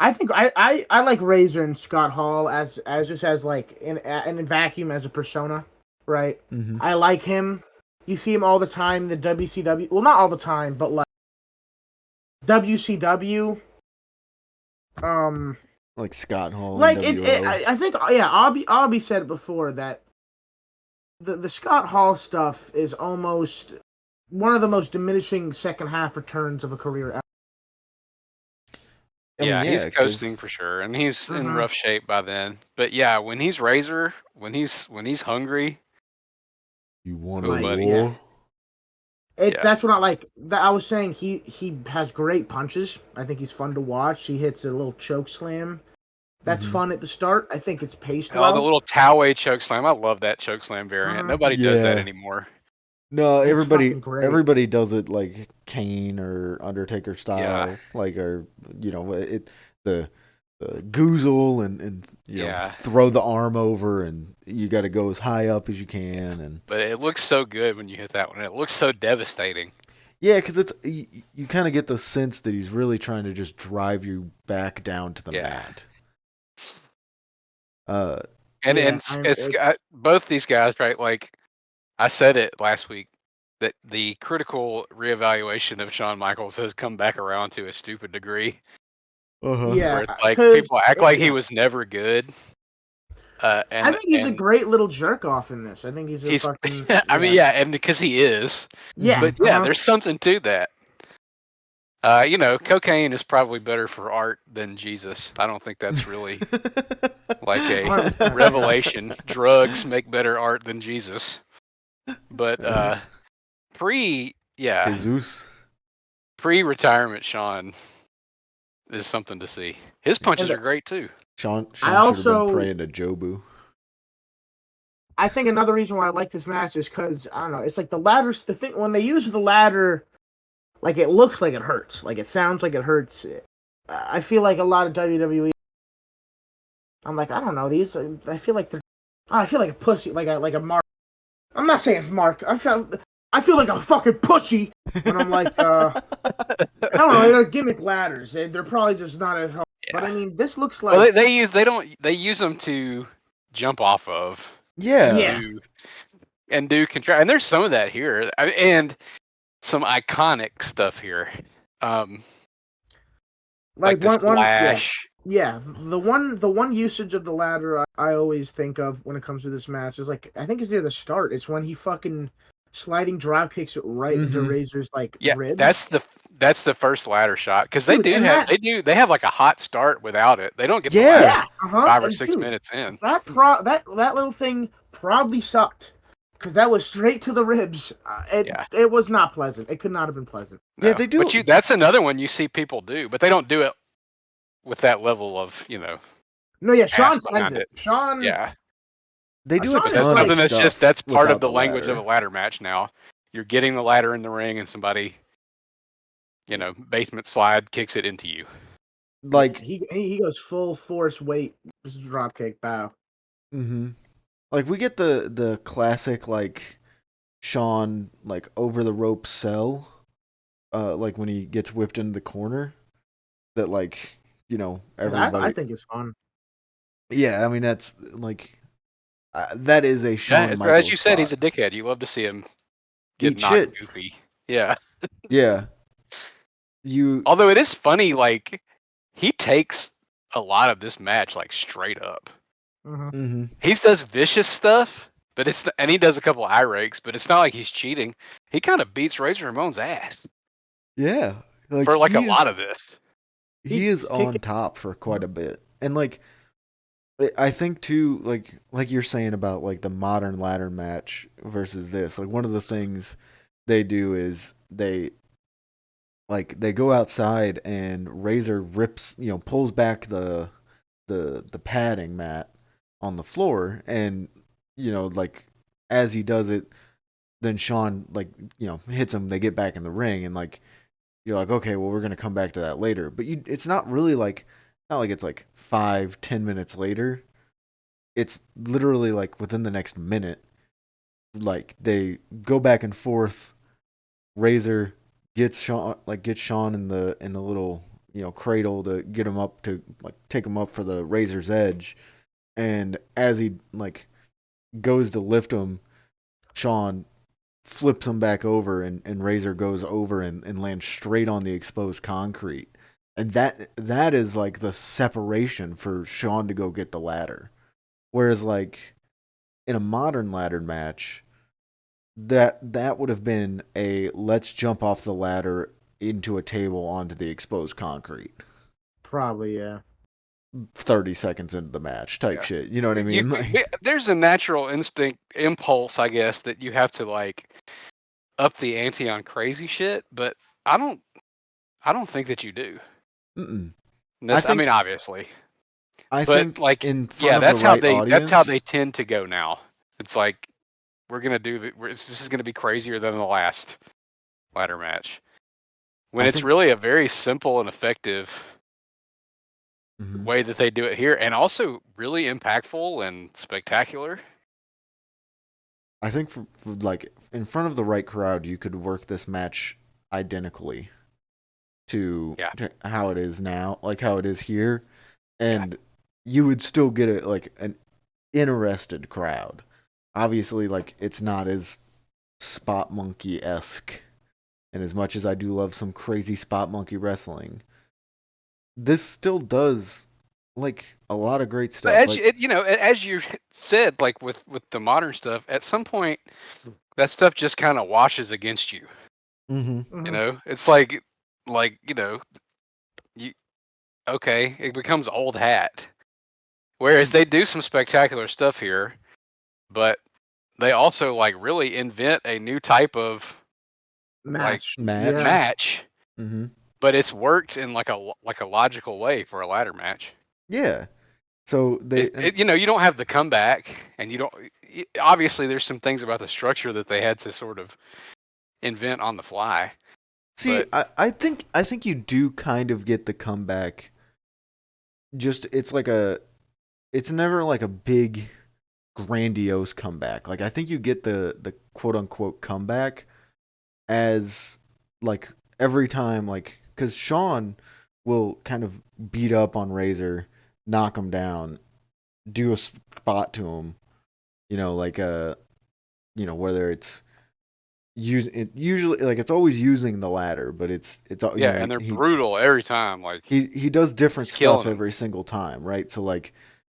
I think I like Razor and Scott Hall as just as like in a vacuum as a persona, right? Mm-hmm. I like him. You see him all the time in the WCW. Well, not all the time, but like WCW. Like Scott Hall Like and WO. I think Abby said it before that the Scott Hall stuff is almost one of the most diminishing second half returns of a career ever. Yeah, he's coasting for sure, and he's in rough shape by then. But yeah, when he's Razor, when he's hungry, you want like, war? Yeah. That's what I like. I was saying he has great punches. I think he's fun to watch. He hits a little choke slam. That's fun at the start. I think it's paced well. The little Towway choke slam. I love that choke slam variant. Nobody does that anymore. No, everybody does it like Kane or Undertaker style, Yeah. like or the goozle and throw the arm over, and you got to go as high up as you can. And but it looks so good when you hit that one. It looks so devastating. Yeah, because it's you kind of get the sense that he's really trying to just drive you back down to the mat. And both these guys, right? Like I said it last week. that the critical reevaluation of Shawn Michaels has come back around to a stupid degree. Yeah, where it's like people act like he was never good. I think he's a great little jerk off in this. I think he's a fucking. I mean, yeah, and because he is. Yeah, but yeah, there's something to that. Cocaine is probably better for art than Jesus. I don't think that's really like a revelation. Drugs make better art than Jesus. But Jesus. Pre-retirement Shawn is something to see. His punches are great too. Shawn should have been praying to Jobu. I think another reason why I like this match is because, I don't know, it's like the ladders, the thing, when they use the ladder, like it looks like it hurts. Like it sounds like it hurts. I feel like a lot of WWE, I'm like, I don't know, these, I feel like they're, I feel like a pussy, like a Mark. I'm not saying Mark. I feel like a fucking pussy when I'm like, I don't know, they're gimmick ladders. They're probably just not as hard. Yeah. But I mean, this looks like. Well, they use them to jump off of. Yeah. And do contract. And there's some of that here. And some iconic stuff here. Like the splash. Yeah, the one usage of the ladder I always think of when it comes to this match is like, I think it's near the start. It's when he fucking sliding drop kicks it right into Razor's ribs. That's the first ladder shot, because they have like a hot start without it. They don't get the ladder 5 or 6 minutes in. That little thing probably sucked, because that was straight to the ribs. It was not pleasant. It could not have been pleasant. No. Yeah, they do. But that's another one you see people do, but they don't do it with that level of No, yeah, Shawn sends it. Shawn. Yeah. They do it. That's something that's part of the language of a ladder match now. You're getting the ladder in the ring, and somebody, basement slide kicks it into you. Like he goes full force weight, just drop kick, bow. Like we get the classic Shawn over the rope sell, like when he gets whipped into the corner. That everybody. I think it's fun. Yeah, I mean that's that is a Shawn Michaels as you said, spot. he's a dickhead. You love to see him get knocked goofy. Yeah. Yeah. Although it is funny, he takes a lot of this match straight up. He does vicious stuff, but and he does a couple eye rakes, but it's not like he's cheating. He kind of beats Razor Ramon's ass. Yeah. For a lot of this. He is on top for quite a bit. And I think too, like you're saying about the modern ladder match versus this, one of the things they do is they go outside and Razor rips, pulls back the padding mat on the floor, and as he does it, then Shawn hits him. They get back in the ring, and you're like, okay, well, we're gonna come back to that later. But it's not really not like it's 5-10 minutes later. It's literally within the next minute. They go back and forth. Razor gets Shawn in the little cradle to get him up to take him up for the Razor's Edge, and as he goes to lift him, Shawn flips him back over, and Razor goes over and lands straight on the exposed concrete. And that is the separation for Shawn to go get the ladder. Whereas in a modern ladder match, that would have been a let's jump off the ladder into a table onto the exposed concrete. Probably, yeah. 30 seconds into the match type shit. You know what I mean? There's a natural impulse, I guess, that you have to up the ante on crazy shit, but I don't think that you do. I mean, obviously. I think that's how they tend to go now. It's we're gonna do this is gonna be crazier than the last ladder match. When it's really a very simple and effective way that they do it here, and also really impactful and spectacular. I think for in front of the right crowd, you could work this match identically to how it is now, how it is here, and you would still get an interested crowd. Obviously, it's not as spot monkey-esque. And as much as I do love some crazy spot monkey wrestling, this still does like a lot of great But stuff. Like, as you said, like with the modern stuff, at some point that stuff just kind of washes against you. It's like you okay, it becomes old hat. Whereas they do some spectacular stuff here, but they also like really invent a new type of like match. Mm-hmm. But it's worked in like a logical way for a ladder match. Yeah. So you don't have the comeback, and you don't. Obviously, there's some things about the structure that they had to sort of invent on the fly. See, but I think you do kind of get the comeback. Just it's never like a big grandiose comeback. Like I think you get the quote unquote comeback as like every time like because Sean will kind of beat up on Razor, knock him down, do a spot to him, like whether it's usually like it's always using the ladder, but it's and they're brutal every time. Like he does different stuff him every single time, right? So like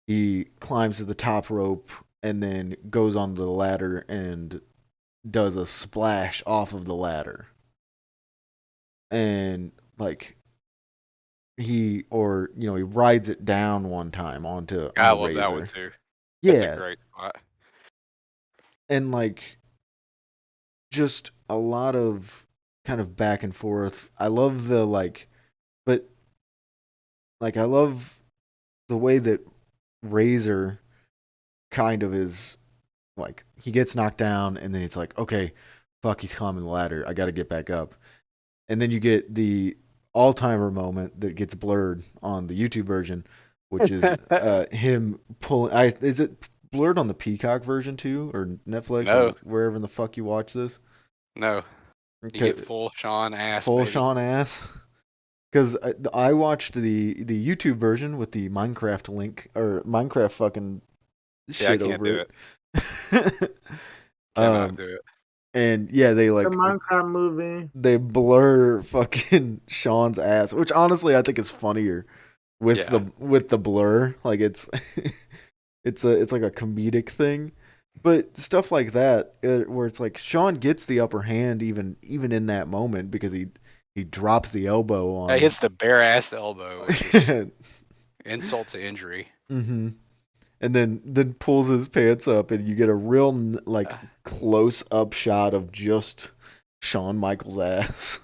he climbs to the top rope and then goes onto the ladder and does a splash off of the ladder. And like he rides it down one time onto I love Razor. That one too. Yeah. That's a great spot. And like just a lot of kind of back and forth. I love the but like I love the way that Razor kind of is like he gets knocked down and then it's like, okay, fuck, he's climbing the ladder. I got to get back up. And then you get the all-timer moment that gets blurred on the YouTube version, which is him pulling. Is it blurred on the Peacock version too, or Netflix, or wherever in the fuck you watch this? No, you get full Sean ass. Full baby. Sean ass. Because I watched the YouTube version with the Minecraft link or Minecraft fucking shit over it. Cannot do it. And yeah, they like the Minecraft movie. They blur fucking Sean's ass, which honestly I think is funnier with the blur. Like it's it's like a comedic thing, but stuff like that where it's like Sean gets the upper hand even in that moment because he drops the elbow on. He hits the bare ass elbow, which is insult to injury. Mm-hmm. And then pulls his pants up, and you get a real like close up shot of just Shawn Michaels' ass.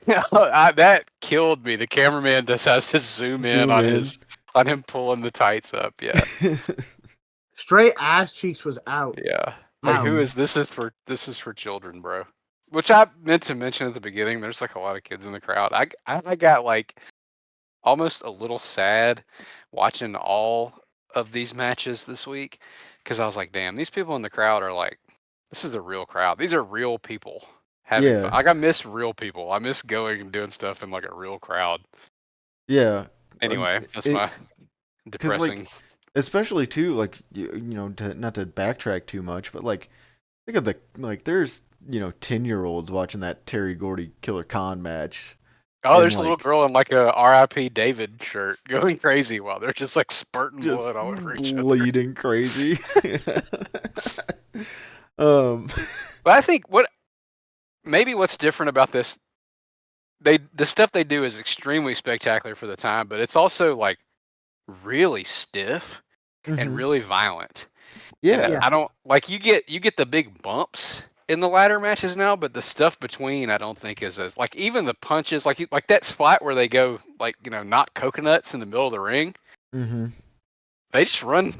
That killed me. The cameraman just has to zoom in on him pulling the tights up. Yeah. Straight ass cheeks was out. Yeah. Like who is this? Is for children, bro. Which I meant to mention at the beginning. There's like a lot of kids in the crowd. I got like almost a little sad watching all of these matches this week because I was like, damn, these people in the crowd are like, this is a real crowd. These are real people having fun. Like I miss real people. I miss going and doing stuff in like a real crowd. Yeah. Anyway, that's my depressing. Like, especially too, like not to backtrack too much, but like think of there's 10-year-olds watching that Terry Gordy Killer Khan match. Oh, there's a little girl in like a R.I.P. David shirt going crazy while they're just like spurting blood all over each other. Bleeding crazy. But I think what's different about this, the stuff they do is extremely spectacular for the time, but it's also like really stiff and really violent. Yeah. I don't like you get the big bumps in the ladder matches now, but the stuff between I don't think is as like even the punches like that spot where they go like knock coconuts in the middle of the ring. Mm-hmm. They just run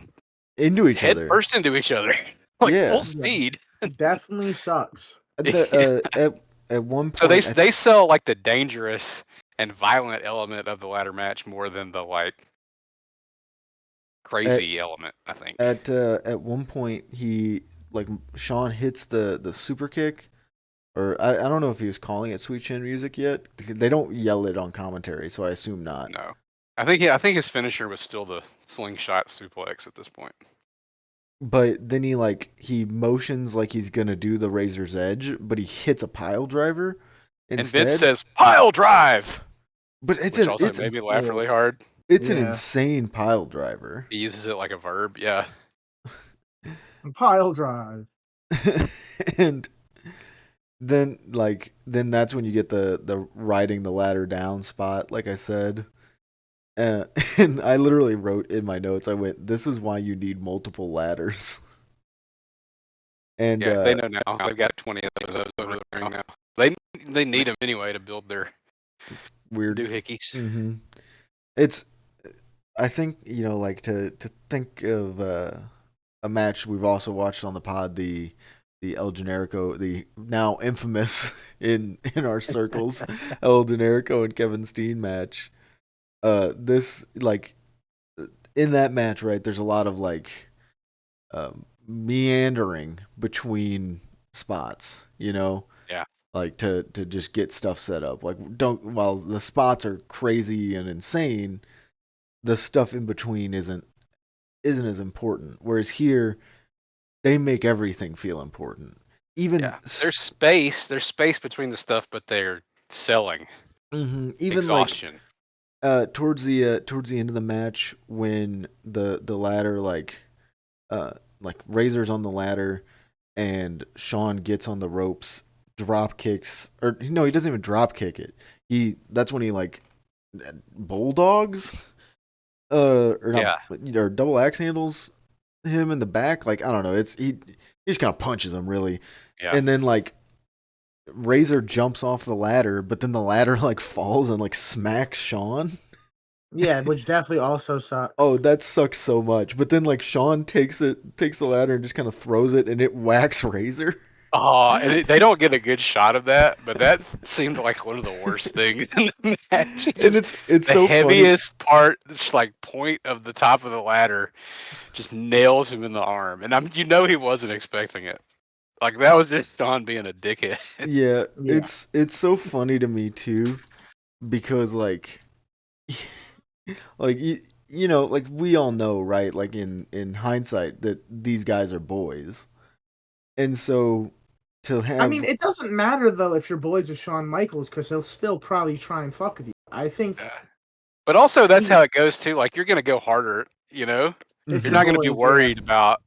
into each other, head first into each other, like full speed. Definitely sucks. At one point, so they sell like the dangerous and violent element of the ladder match more than the like crazy element. I think at one point he like Sean hits the super kick, or I don't know if he was calling it Sweet Chin Music yet. They don't yell it on commentary, so I assume not. No, I think his finisher was still the slingshot suplex at this point. but then he motions like he's gonna do the Razor's Edge, but he hits a pile driver And Vince instead. says pile drive, But which also made me laugh really hard. It's an insane pile driver. He uses it like a verb, yeah. Pile drive. And then that's when you get the riding the ladder down spot, like I said. And I literally wrote in my notes, I went, "This is why you need multiple ladders." And yeah, they know now. They've got 20 of those over the ring now. They need them anyway to build their weird doohickeys. Mm-hmm. It's, I think, like to think of a match we've also watched on the pod, the El Generico, the now infamous in our circles El Generico and Kevin Steen match. This in that match, right? There's a lot of meandering between spots, Yeah. like to just get stuff set up. While the spots are crazy and insane, the stuff in between isn't as important. Whereas here, they make everything feel important. Even there's space between the stuff, but they're selling. Mm-hmm. Even exhaustion. Towards the end of the match, when the ladder Razor's on the ladder and Sean gets on the ropes, drop kicks, or no, he doesn't even drop kick it. That's when he bulldogs, or double axe handles him in the back. I don't know. He just kind of punches him really, and then Razor jumps off the ladder, but then the ladder falls and smacks Sean. Yeah, which definitely also sucks. Oh, that sucks so much. But then Sean takes the ladder and just kind of throws it, and it whacks Razor. Oh, and they don't get a good shot of that, but that seemed like one of the worst things in the match. And it's the so heaviest part, just point of the top of the ladder, just nails him in the arm, and he wasn't expecting it. That was just Sean being a dickhead. Yeah, it's so funny to me too, because we all know, right? In hindsight, that these guys are boys, and so to have. I mean, it doesn't matter though if your boys are Shawn Michaels, because he'll still probably try and fuck with you. I think. But also, that's how it goes too. You're gonna go harder, You're not gonna be worried about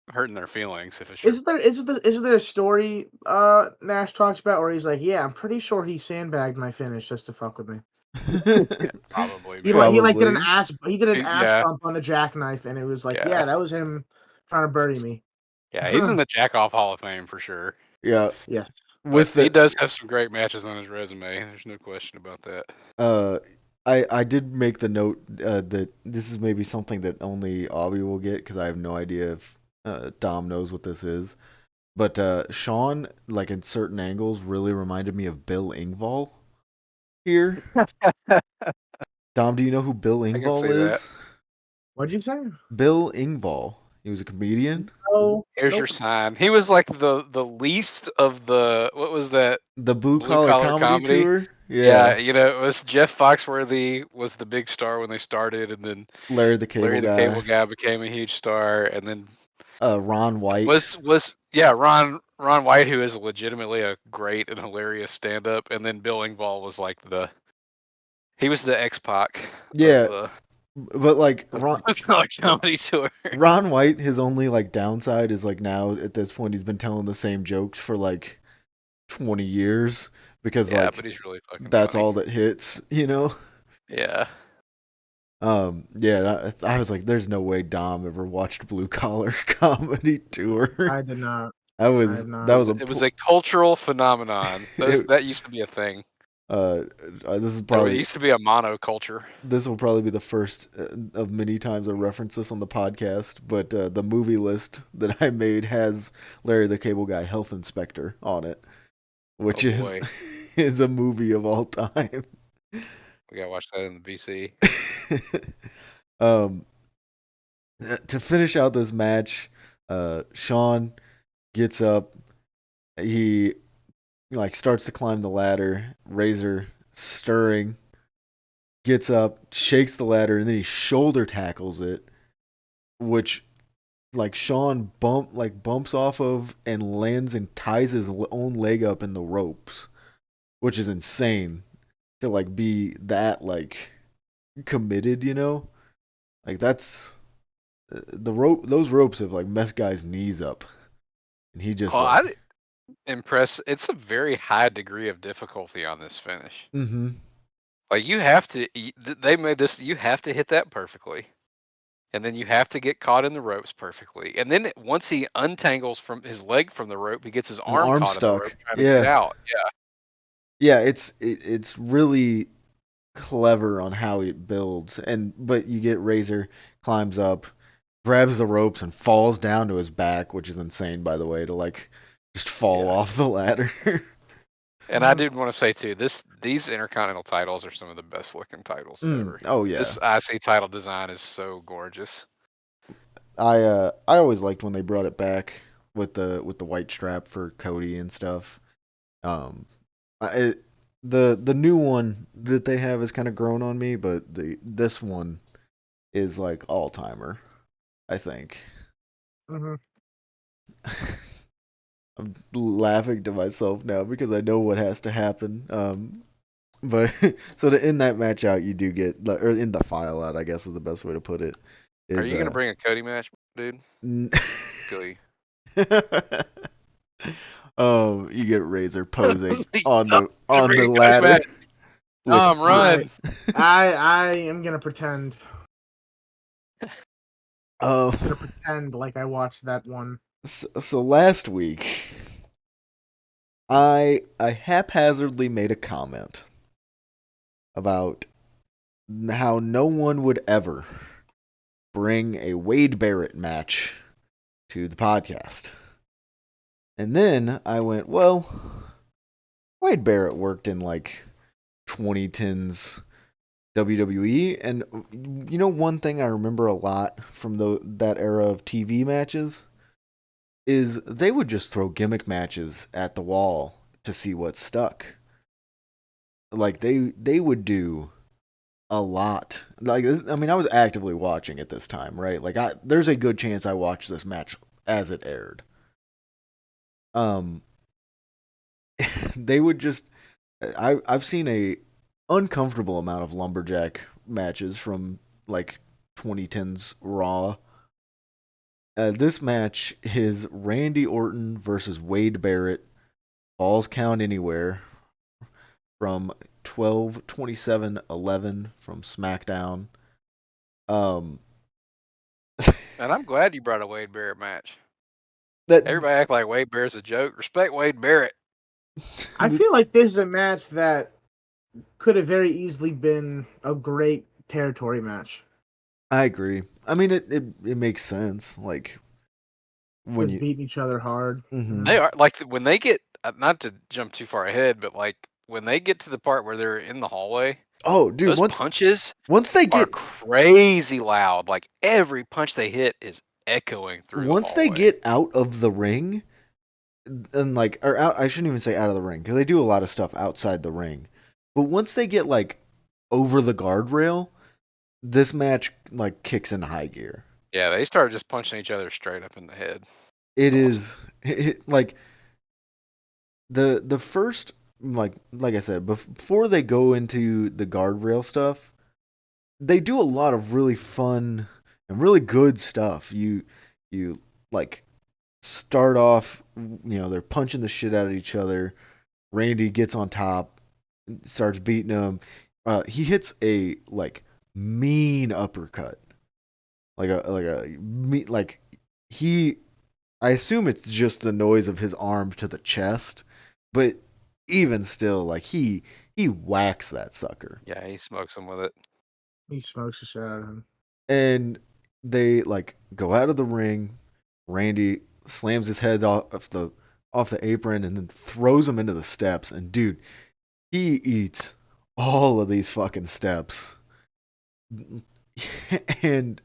hurting their feelings if it's. Isn't there a story Nash talks about where he's like, "Yeah, I'm pretty sure he sandbagged my finish just to fuck with me." Probably. He did an ass bump on the jackknife, and it was yeah, that was him trying to bury me. Yeah, he's in the Jack-Off Hall of Fame for sure. Yeah. Yes. He does have some great matches on his resume. There's no question about that. I did make the note that this is maybe something that only Aubie will get, because I have no idea if Dom knows what this is. But Sean, in certain angles, really reminded me of Bill Engvall here. Dom, do you know who Bill Engvall is? What'd you say? Bill Engvall. He was a comedian. Oh, here's your sign. He was the least of the, what was that? The Blue Collar Comedy Tour. Yeah, it was Jeff Foxworthy was the big star when they started, and then Larry the Cable Guy became a huge star, and then Ron White Ron White, who is legitimately a great and hilarious stand-up, and then Bill Engvall was he was the X-Pac. Yeah. But Ron Comedy Tour. Ron White, his only downside is now at this point he's been telling the same jokes for 20 years, because but he's really fucking that's funny. all that hits, Yeah. Yeah, I was like, there's no way Dom ever watched Blue Collar Comedy Tour. I did not. It was a cultural phenomenon. That used to be a thing. This is probably. It used to be a monoculture. This will probably be the first of many times I reference this on the podcast, but the movie list that I made has Larry the Cable Guy Health Inspector on it, which is a movie of all time. We gotta watch that in the BC. To finish out this match, Sean gets up. He starts to climb the ladder. Razor stirring. Gets up, shakes the ladder, and then he shoulder tackles it, which like Sean bumps off of and lands and ties his own leg up in the ropes, which is insane to like be that like committed, you know? Like that's the rope. Those ropes have like messed guys' knees up, and he just Oh, like. I impress. It's a very high degree of difficulty on this finish. Mm-hmm. Like you have to. They made this. You have to hit that perfectly, and then you have to get caught in the ropes perfectly, and then once he untangles from his leg from the rope, he gets his His arm arm caught in the rope stuck. trying to get Yeah, out. Yeah, yeah. It's really clever on how it builds, and but you get Razor climbs up, grabs the ropes, and falls down to his back, which is insane, by the way, to like just fall yeah. off the ladder. And I did want to say too, these Intercontinental titles are some of the best looking titles ever. Oh yeah. This IC title design is so gorgeous. I always liked when they brought it back with the white strap for Cody and stuff. Um, the new one that they have has kind of grown on me, but this one is like all timer, I think. Mm-hmm. I'm laughing to myself now because I know what has to happen. But so to end that match out, you do get, or in the file out, I guess is the best way to put it. Are Is you gonna bring a Cody match, dude? n- Glee. you get Razor posing Gonna on bring the a Cody ladder match. with Tom, I run. I am gonna pretend. um I'm gonna pretend like I watched that one. so last week I haphazardly made a comment about how no one would ever bring a Wade Barrett match to the podcast. And then I went, well, Wade Barrett worked in like 2010s WWE, and you know one thing I remember a lot from that era of TV matches is they would just throw gimmick matches at the wall to see what stuck. Like they would do a lot. Like this, I mean, I was actively watching at this time, right? Like there's a good chance I watched this match as it aired. Um, they would just I've seen a uncomfortable amount of lumberjack matches from like 2010's Raw. This match is Randy Orton versus Wade Barrett, Falls Count Anywhere from 12/27/11 from SmackDown. Um, And I'm glad you brought a Wade Barrett match. that Everybody act like Wade Barrett's a joke. Respect Wade Barrett. I feel like this is a match that could have very easily been a great territory match. I agree. I mean, it makes sense. Like when Just you. beating each other hard. Hmm. They are like when they get not to jump too far ahead, but like when they get to the part where they're in the hallway, Oh, dude, those punches once they are get crazy loud. Like every punch they hit is echoing through the once they hallway. get out of the ring, and like, or out, I shouldn't even say out of the ring because they do a lot of stuff outside the ring. But once they get like over the guardrail, this match like kicks into high gear. Yeah, they start just punching each other straight up in the head. It It's awesome. is like the first like I said before they go into the guardrail stuff, they do a lot of really fun and really good stuff. You like start off, they're punching the shit out of each other. Randy gets on top, starts beating him. He hits a like mean uppercut, like he. I assume it's just the noise of his arm to the chest, but even still, like he whacks that sucker, Yeah, he smokes them with it. He smokes the shit out of him. and they like go out of the ring. Randy slams his head off the apron and then throws him into the steps. And dude, he eats all of these fucking steps. And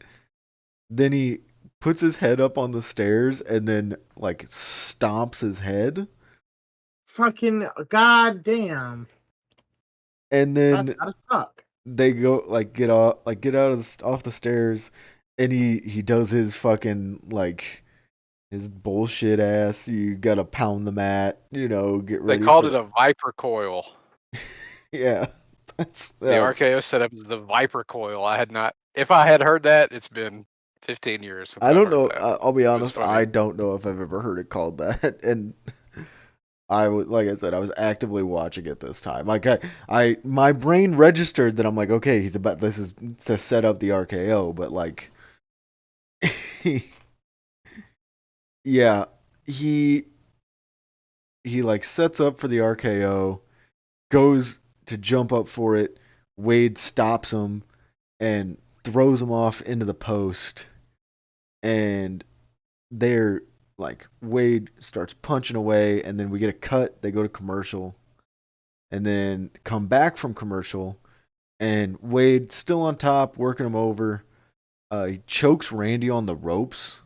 then he puts his head up on the stairs and then like stomps his head. Fucking goddamn. And That's then gotta suck. they go like get out of off the stairs and he does his fucking like his bullshit ass. You gotta pound the mat, get They ready called for it a Viper coil. yeah. That's The RKO setup is the Viper coil. I had not. If I had heard that, it's been 15 years since I I've don't heard know. that. I'll be It was honest. funny. I don't know if I've ever heard it called that, and like I said, I was actively watching it this time. Like my brain registered that I'm like, okay, this is to set up the RKO, but like, yeah, he he like sets up for the RKO, goes to jump up for it. Wade stops him and throws him off into the post, and they're like Wade starts punching away, and then we get a cut. They go to commercial, and then come back from commercial, and Wade still on top, working him over. He chokes Randy on the ropes,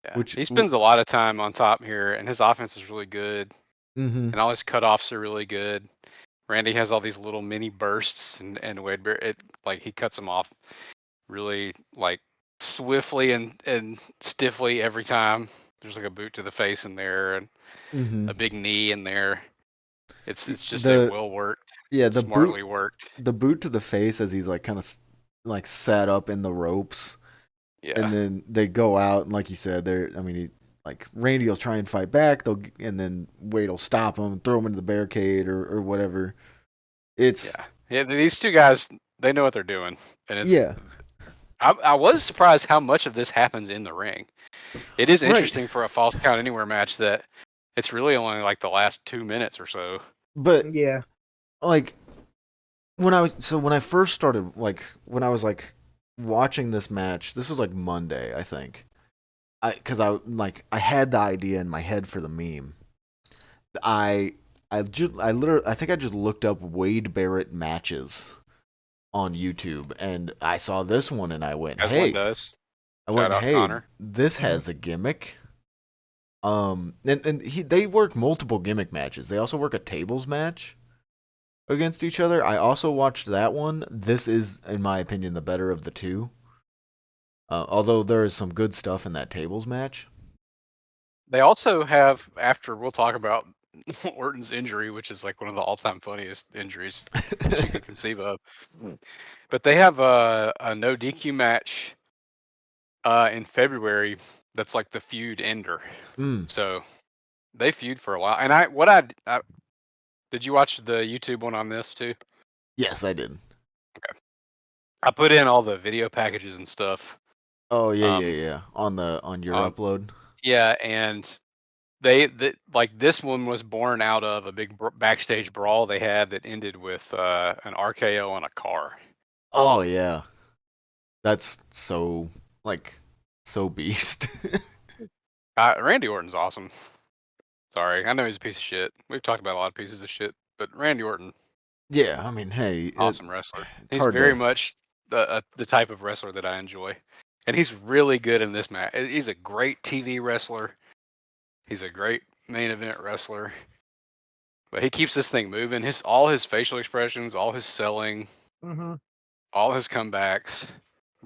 Yeah, which he spends a lot of time on top here, and his offense is really good, mm-hmm, and all his cutoffs are really good. Randy has all these little mini bursts, and Wade, like he cuts them off really like swiftly and stiffly every time. There's like a boot to the face in there and mm-hmm. a big knee in there. It's just it The well worked, yeah smartly worked. the boot to the face as he's like kind of like sat up in the ropes, Yeah, and then they go out, and like you said, like Randy will try and fight back. And then Wade will stop him, throw him into the barricade or whatever. It's yeah. These two guys, they know what they're doing, and it's. yeah, I was surprised how much of this happens in the ring. It is right. interesting for a false count anywhere match that it's really only like the last 2 minutes or so. But Yeah. like when I first started, like when I was like watching this match, this was like Monday, I think. Because I had the idea in my head for the meme. I I literally I think I just looked up Wade Barrett matches on YouTube, and I saw this one, and As one does. Shout out hey, Connor. this Mhm. has a gimmick. And they work multiple gimmick matches. They also work a tables match against each other. I also watched that one. This is, in my opinion, the better of the two. Although there is some good stuff in that tables match. They also have, after we'll talk about Orton's injury, which is like one of the all-time funniest injuries that you could conceive of. But they have a no DQ match in February that's like the feud ender. mm, So they feud for a while. And I did you watch the YouTube one on this too? yes, I did. Okay. I put in all the video packages and stuff. Oh yeah, yeah, Um, yeah. On your on upload. yeah, and like this one was born out of a big backstage brawl they had that ended with an RKO on a car. Oh yeah, that's so like so beast. Randy Orton's awesome. Sorry, I know he's a piece of shit. We've talked about a lot of pieces of shit, but Randy Orton, Yeah, I mean, hey, awesome wrestler. it's He's hard very to. much the type of wrestler that I enjoy, and he's really good in this match. He's a great TV wrestler. He's a great main event wrestler. But he keeps this thing moving. All his facial expressions, all his selling, Mhm. all his comebacks,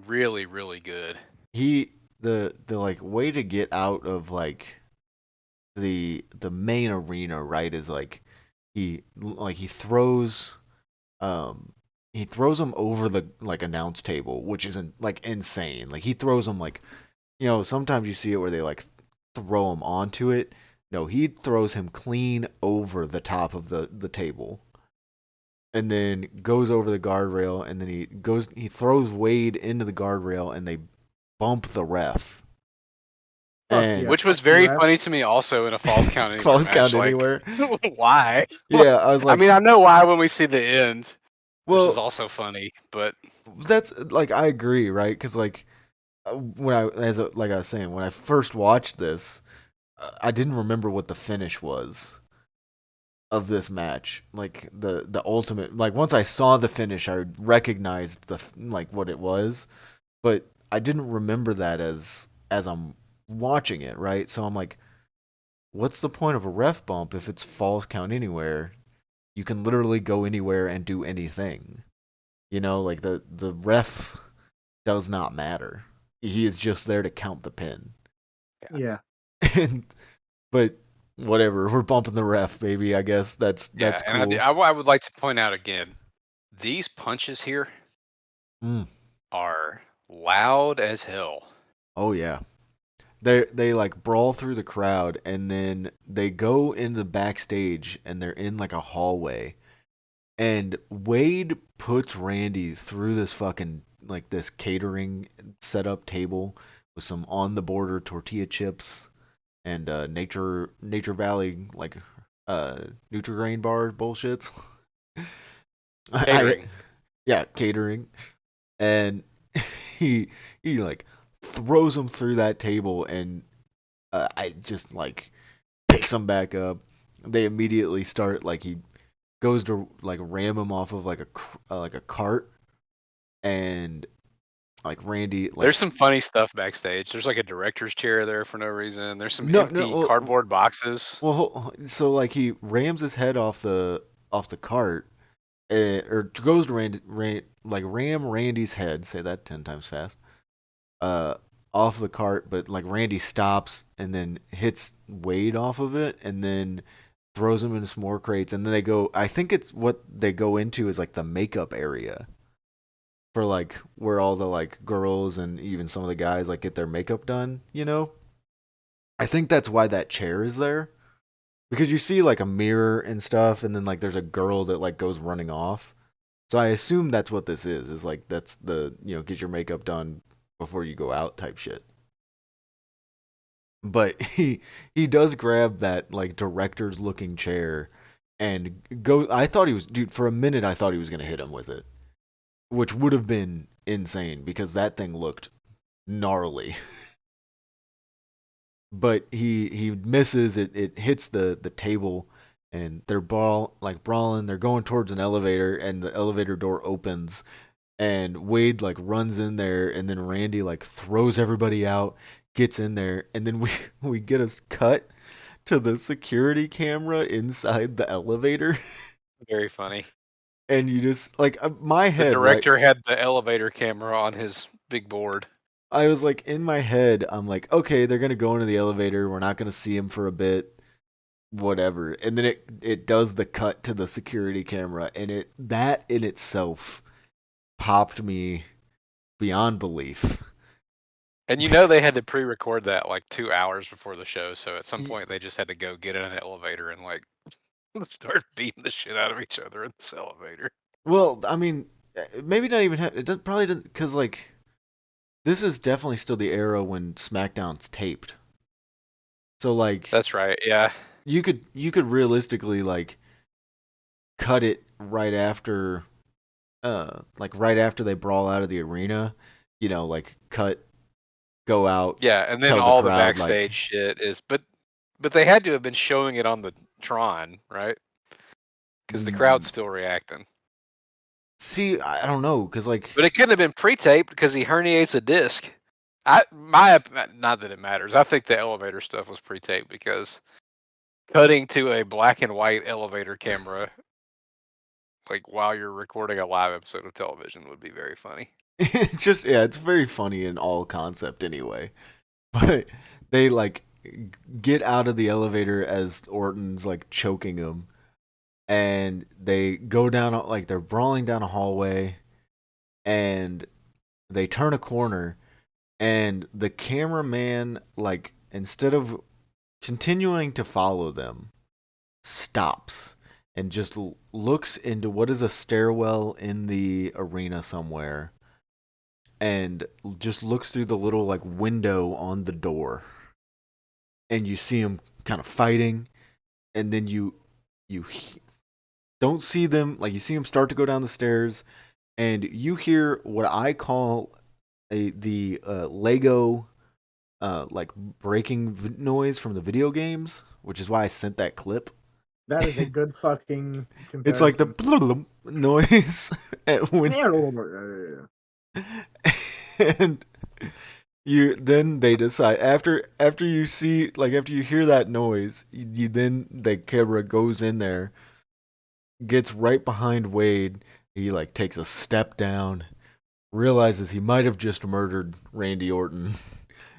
really, really good. He the like way to get out of like the main arena, right, is like he throws um he throws him over the like announce table, which isn't like insane. Like he throws him like, sometimes you see it where they like throw him onto it. No, he throws him clean over the top of the table, and then goes over the guardrail, and then he throws Wade into the guardrail, and they bump the ref. Fuck yeah. And Which was Fuck the very ref. funny to me also in a Falls Count Anywhere falls match. count Like, anywhere. why? Yeah, I was I mean, like, I know why when we see the end, which is well, also funny, but that's like I agree, right? Because like when I like I was saying, when I first watched this, I didn't remember what the finish was of this match. Like the ultimate, like once I saw the finish, I recognized the like what it was, but I didn't remember that as I'm watching it, right? So I'm like, what's the point of a ref bump if it's falls count anywhere? You can literally go anywhere and do anything. Like the ref does not matter. he is just there to count the pin. Yeah. And but whatever, we're bumping the ref, baby. I guess that's and cool. I would like to point out again, these punches here are loud as hell. Oh yeah. They like brawl through the crowd, and then they go in the backstage, and they're in like a hallway, and Wade puts Randy through this fucking like this catering setup table with some on the border tortilla chips and Nature Valley like Nutri-Grain bar bullshits. I Catering. Yeah, catering. And he he like throws him through that table, and I just like picks him back up. They immediately start like he goes to like ram him off of like a cart, and like Randy like There's some funny stuff backstage. There's like a director's chair there for no reason. There's some no empty cardboard boxes. so like he rams his head off the cart, or goes to like ram Randy's head. Say that 10 times fast. Uh, Off the cart, but like Randy stops and then hits Wade off of it, and then throws him into some more crates, and then they go. I think it's what they go into is like the makeup area for like where all the like girls and even some of the guys like get their makeup done. I think that's why that chair is there, because you see like a mirror and stuff, and then like there's a girl that like goes running off. So I assume that's what this is like that's the get your makeup done before you go out type shit. But he does grab that like director's looking chair and go. I thought he was, dude, for a minute I thought he was gonna hit him with it, which would have been insane because that thing looked gnarly. But he misses it. It hits the table, and they're brawling. They're going towards an elevator, and the elevator door opens, and Wade like runs in there, and then Randy like throws everybody out, gets in there, and then we we get a cut to the security camera inside the elevator. Very funny. And you just like my The head, right? director had the elevator camera on his big board. I was like in my head, I'm like, okay, they're gonna go into the elevator. We're not gonna see him for a bit, whatever. And then it does the cut to the security camera, and it that in itself popped me beyond belief. And they had to pre-record that like 2 hours before the show, so at some point they just had to go get in an elevator and like start beating the shit out of each other in this elevator. Well, I mean, maybe not even it doesn't, probably doesn't, because like this is definitely still the era when SmackDown's taped. So like That's right. Yeah. you could realistically like cut it right after they brawl out of the arena, like cut, go out, Yeah, and then tell the all the crowd like, backstage shit is but they had to have been showing it on the Tron, right? Because the crowd's still reacting. see, I don't know, because like, But it couldn't have been pre-taped because he herniates a disc. Not that it matters. I think the elevator stuff was pre-taped because cutting to a black and white elevator camera like while you're recording a live episode of television would be very funny. it's just, yeah, it's very funny in all concept anyway. But they like get out of the elevator as Orton's like choking him, and they go down, like they're brawling down a hallway, and they turn a corner, and the cameraman, like, instead of continuing to follow them, stops and just looks into what is a stairwell in the arena somewhere, and just looks through the little like window on the door, and you see them kind of fighting, and then you don't see them, like you see them start to go down the stairs, and you hear what I call the Lego like breaking noise from the video games, which is why I sent that clip. That is a good fucking It's like comparison. the noise when and then they decide, after you see, like, after you hear that noise, you then the camera goes in there, gets right behind Wade. He like takes a step down, realizes he might have just murdered Randy Orton,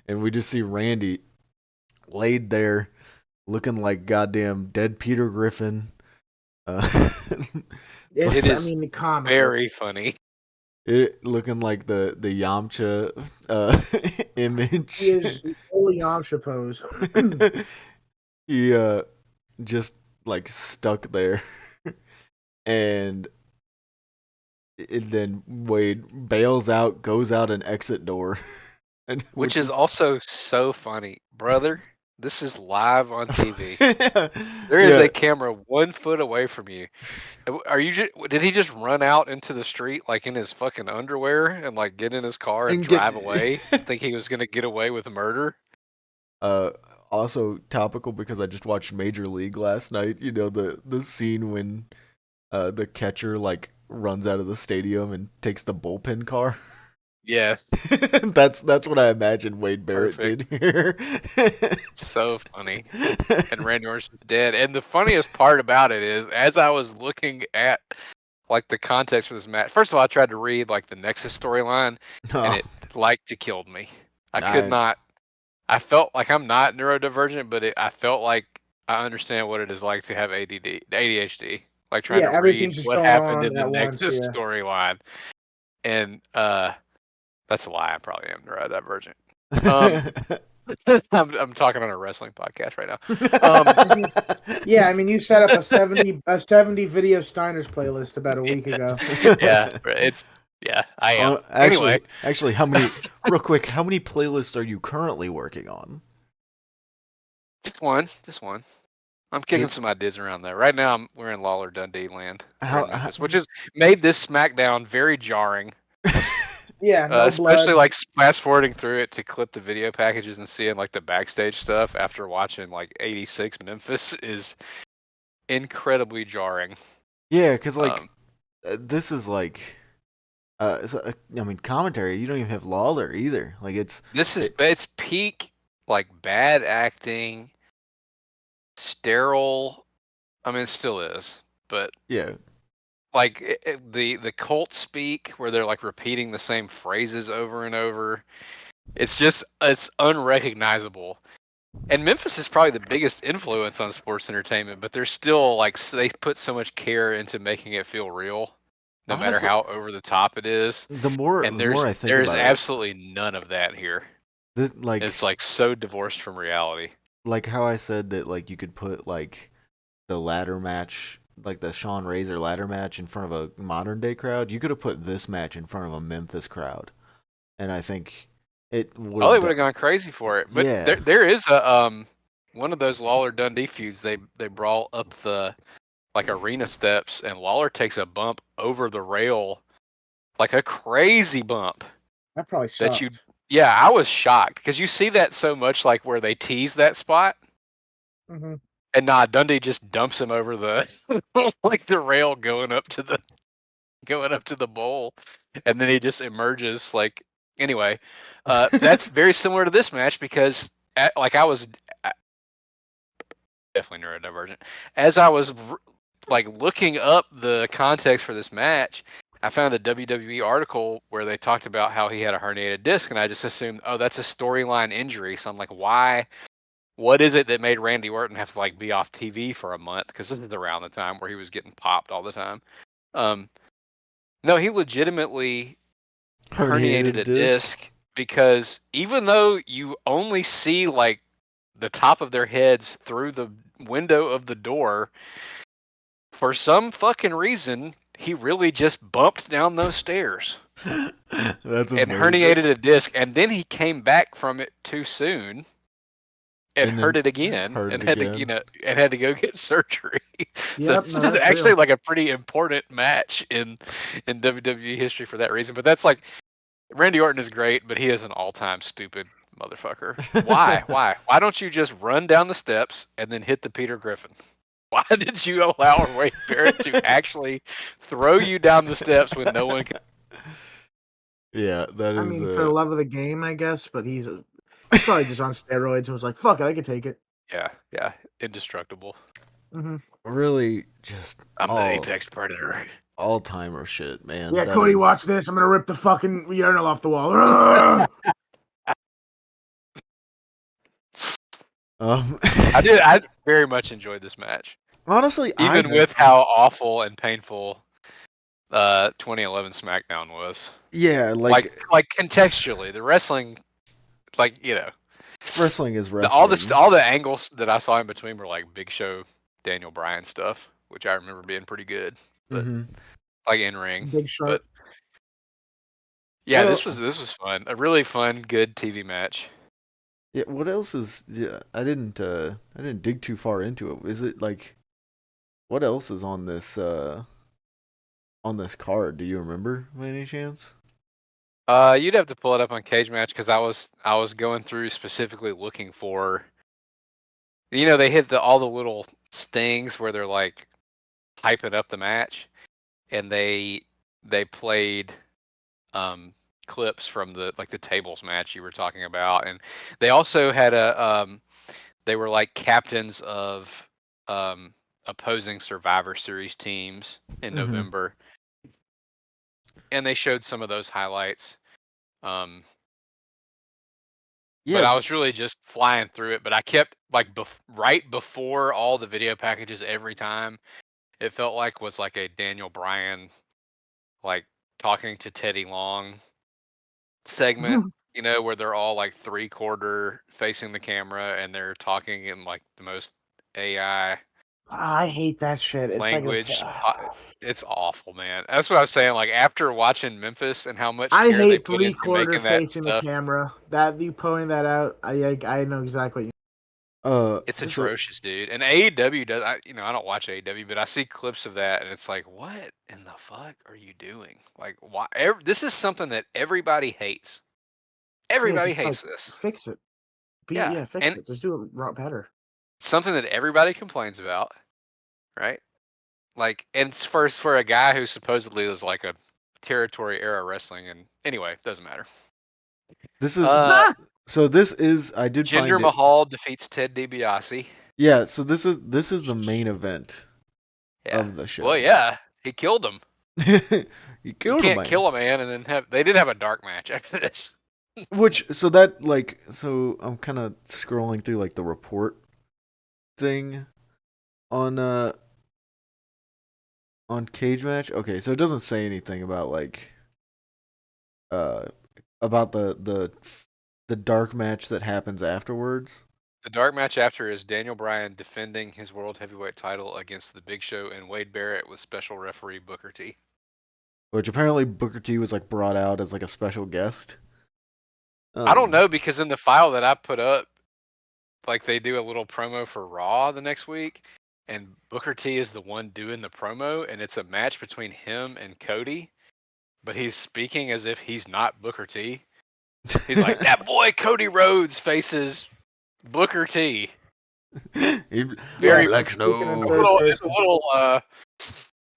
and we just see Randy laid there, looking like goddamn dead Peter Griffin. It is comical. very funny. It looking like the Yamcha image. He is full Yamcha pose. He just like stuck there, and then Wade bails out, goes out an exit door, which is also so funny, brother. This is live on TV. There is a camera 1 foot away from you. Are you? Did he just run out into the street like in his fucking underwear and like get in his car and drive away? Think he was gonna get away with murder? Also topical because I just watched Major League last night. You know the scene when the catcher like runs out of the stadium and takes the bullpen car. Yes. That's what I imagine Wade Barrett did here. So funny. And Randy Orton's dead. And the funniest part about it is, as I was looking at like the context for this match, first of all, I tried to read like the Nexus storyline, and it like to killed me. I could not. I felt like I'm not neurodivergent, but I felt like I understand what it is like to have ADHD. Like trying to read what happened in the Nexus storyline. And that's a lie. I probably am neurodivergent. I'm talking on a wrestling podcast right now. Yeah, I mean, you set up a 70 video Steiners playlist about a week ago. I am. Actually, how many? Real quick, how many playlists are you currently working on? Just one. I'm kicking some ideas around there. Right now, we're in Lawler Dundee land, which has made this SmackDown very jarring. Yeah, no especially blood. like fast forwarding through it to clip the video packages and seeing like the backstage stuff after watching like '86 Memphis is incredibly jarring. Yeah, because like this is like, I mean, commentary. You don't even have Lawler either. Like it's peak like bad acting, sterile. I mean, it still is, but yeah. Like the cult speak where they're like repeating the same phrases over and over. It's unrecognizable. And Memphis is probably the biggest influence on sports entertainment, but they're still like they put so much care into making it feel real, no matter how over the top it is. The more I think about there's absolutely none of that here. It's like so divorced from reality. Like how I said that like you could put like the ladder match, like the Sean Razor ladder match in front of a modern day crowd, you could have put this match in front of a Memphis crowd, and I think it would. Oh, they would have gone crazy for it. But yeah. there is a one of those Lawler Dundee feuds. They brawl up the like arena steps, and Lawler takes a bump over the rail, like a crazy bump. That probably sucked. Yeah, I was shocked because you see that so much, like where they tease that spot. Mm-hmm. And Dundee just dumps him over the like the rail going up to the bowl, and then he just emerges like anyway. That's very similar to this match because I was definitely neurodivergent. As I was like looking up the context for this match, I found a WWE article where they talked about how he had a herniated disc, and I just assumed, oh, that's a storyline injury. So I'm like, why? What is it that made Randy Orton have to like be off TV for a month? Because this is around the time where he was getting popped all the time. No, he legitimately herniated a disc because even though you only see like the top of their heads through the window of the door, for some fucking reason, he really just bumped down those stairs. That's amazing. And herniated a disc, and then he came back from it too soon. And hurt it again, and had to go get surgery. So this is actually like a pretty important match in WWE history for that reason. But that's like Randy Orton is great, but he is an all-time stupid motherfucker. Why? Why don't you just run down the steps and then hit the Peter Griffin? Why did you allow Wade Barrett to actually throw you down the steps when no one can? Yeah, that is. I mean, for the love of the game, I guess, but he's probably just on steroids and was like, fuck it, I can take it. Yeah. Indestructible. Mm-hmm. Really, just... I'm the apex predator. all timer shit, man. Yeah, That Cody, watch is. this. I'm gonna rip the fucking urinal off the wall. I very much enjoyed this match. Honestly, even with how awful and painful 2011 SmackDown was. Yeah, like contextually, the wrestling, like, you know, wrestling is all wrestling. all the angles that I saw in between were like Big Show, Daniel Bryan stuff, which I remember being pretty good, but like in ring. Big Shark. But yeah, this was fun. A really fun, good TV match. Yeah, what else is? Yeah, I didn't dig too far into it. Is it like, what else is on this card? Do you remember by any chance? You'd have to pull it up on Cage Match because I was going through specifically looking for. You know, they hit all the little stings where they're like hyping up the match, and they played clips from the tables match you were talking about, and they also had they were like captains of opposing Survivor Series teams in November, and they showed some of those highlights. Yeah, But I was really just flying through it. But I kept like right before all the video packages every time. It felt like was like a Daniel Bryan like talking to Teddy Long segment, you know, where they're all like 3/4 facing the camera and they're talking in like the most AI I hate that shit. It's language. like It's awful, man. That's what I was saying. Like after watching Memphis and how much I care they hate put into 3/4 making that facing the stuff, camera. That you pointing that out, I know exactly what you. it's atrocious, dude. And AEW does. I don't watch AEW, but I see clips of that, and it's like, what in the fuck are you doing? Like, why? This is something that everybody hates. Yeah, Everybody just like hates this. fix it. Yeah, Fix and it. Just do it better. something that everybody complains about, right? Like, and it's first for a guy who supposedly was like a territory era wrestling, and anyway, doesn't matter. This is so. This is I did Jinder find it. Mahal defeats Ted DiBiase. Yeah, so this is the main event of the show. Well, yeah, he killed him. You You killed a can't man. kill a man and then have. They did have a dark match after this. Which so that like so I'm kind of scrolling through like the report thing on Cage Match. Okay, so it doesn't say anything about like uh about the dark match that happens afterwards. The dark match after is Daniel Bryan defending his world heavyweight title against the Big Show and Wade Barrett with special referee Booker T. Which apparently Booker T was like brought out as like a special guest. I don't know because in the file that I put up, like they do a little promo for Raw the next week, and Booker T is the one doing the promo, and it's a match between him and Cody, but he's speaking as if he's not Booker T. He's like, that boy Cody Rhodes faces Booker T. Very like snow. It's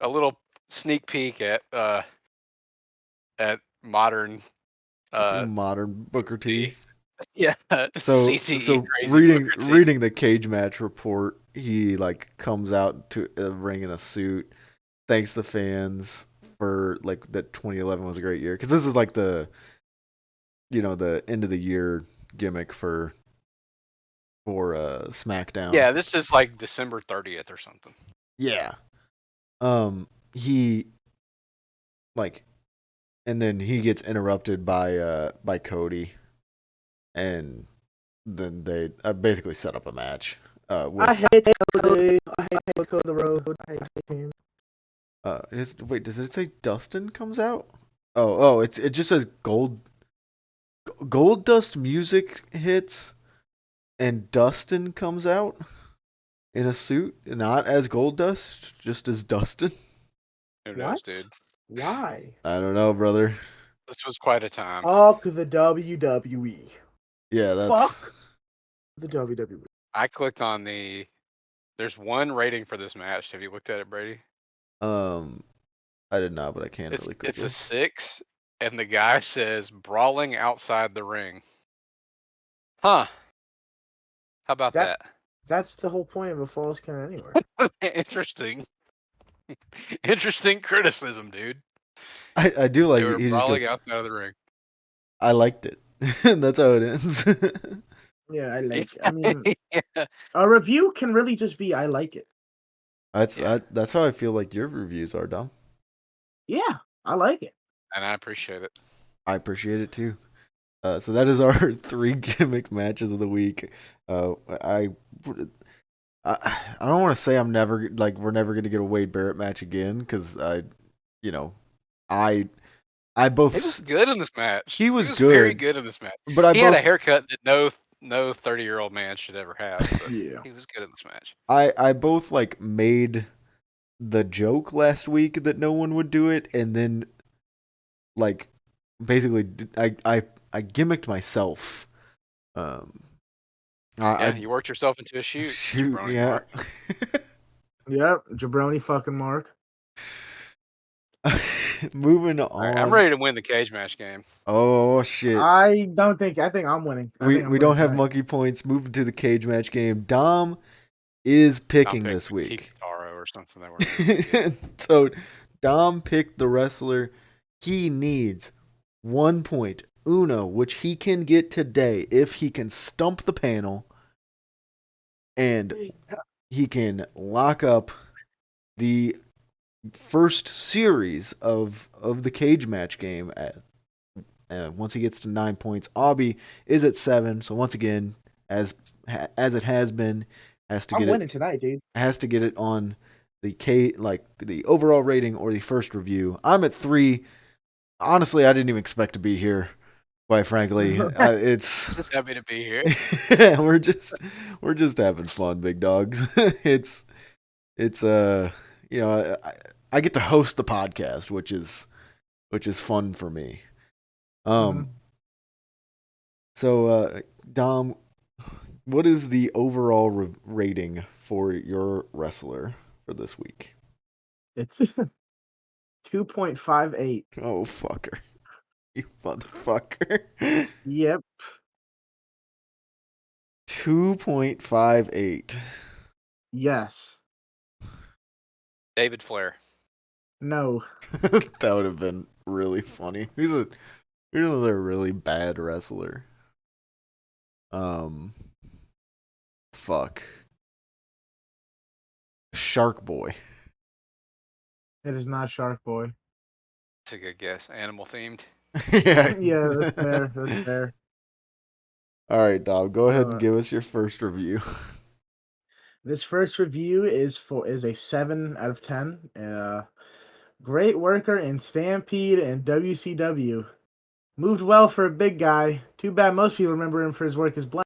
a little sneak peek at modern modern Booker T. Yeah. So CTE reading the Cage Match report, he like comes out to a ring in a suit, thanks the fans for like that 2011 was a great year because this is like the the end of the year gimmick for SmackDown. Yeah, this is like December 30th or something. Yeah. He like and then he gets interrupted by Cody, and then they basically set up a match. I hate Cody. I hate Cody Road. I hate him. Wait, does it say Dustin comes out? Oh, it just says Gold Dust music hits, and Dustin comes out in a suit, not as Gold Dust, just as Dustin. Who knows, dude? Why? I don't know, brother. This was quite a time. Fuck the WWE. Yeah, that's Fuck the WWE. I clicked on there's one rating for this match. Have you looked at it, Brady? I did not, but I can really quickly. It's a 6, and the guy says brawling outside the ring. Huh. How about that? That's the whole point of a false count anywhere. Interesting. Interesting criticism, dude. I do like They were he just brawling goes, outside of the ring. I liked it. That's how it ends. Yeah, I like it. I mean, a review can really just be, I like it. That's how I feel like your reviews are, Dom. Yeah, I like it. And I appreciate it. I appreciate it too. So that is our 3 gimmick matches of the week. I don't want to say I'm never like we're never gonna get a Wade Barrett match again because you know I both He was good in this match. he was very good, good in this match. but I He had a both haircut that no 30-year-old man should ever have. But Yeah. he was good in this match. I both like made the joke last week that no one would do it, and then like basically I gimmicked myself. Um, Yeah, I you worked yourself into a shoot. shoot, Jabroni yeah. Mark. Yep, jabroni fucking Mark. Moving All right, I'm on. ready to win the cage match game. Oh shit. I think I'm winning. I think I'm We winning don't have tonight. monkey points. Moving to the cage match game. Dom is I'm picking picking this week. Taro or something that we're So Dom picked the wrestler. He needs 1 point. Uno, which he can get today if he can stump the panel and he can lock up the first series of the cage match game once he gets to 9 points. Abby is at 7, so once again, as it has been, I'm winning tonight, dude. has to get it on the overall rating or the first review. I'm at 3. Honestly, I didn't even expect to be here. Quite frankly, it's just happy to be here. we're just having fun, big dogs. it's I get to host the podcast, which is fun for me. So Dom, what is the overall rating for your wrestler for this week? It's 2.58. Oh fucker. You motherfucker. Yep. 2.58. Yes. David Flair. No. That would have been really funny. Who's another really bad wrestler? Fuck. Shark Boy. It is not Shark Boy. That's a good guess. Animal themed. Yeah. Yeah, that's fair. That's fair. All right, Dom. Go ahead and give us your first review. This first review is a 7 out of 10. Great worker in Stampede and WCW. Moved well for a big guy. Too bad most people remember him for his work as Blank.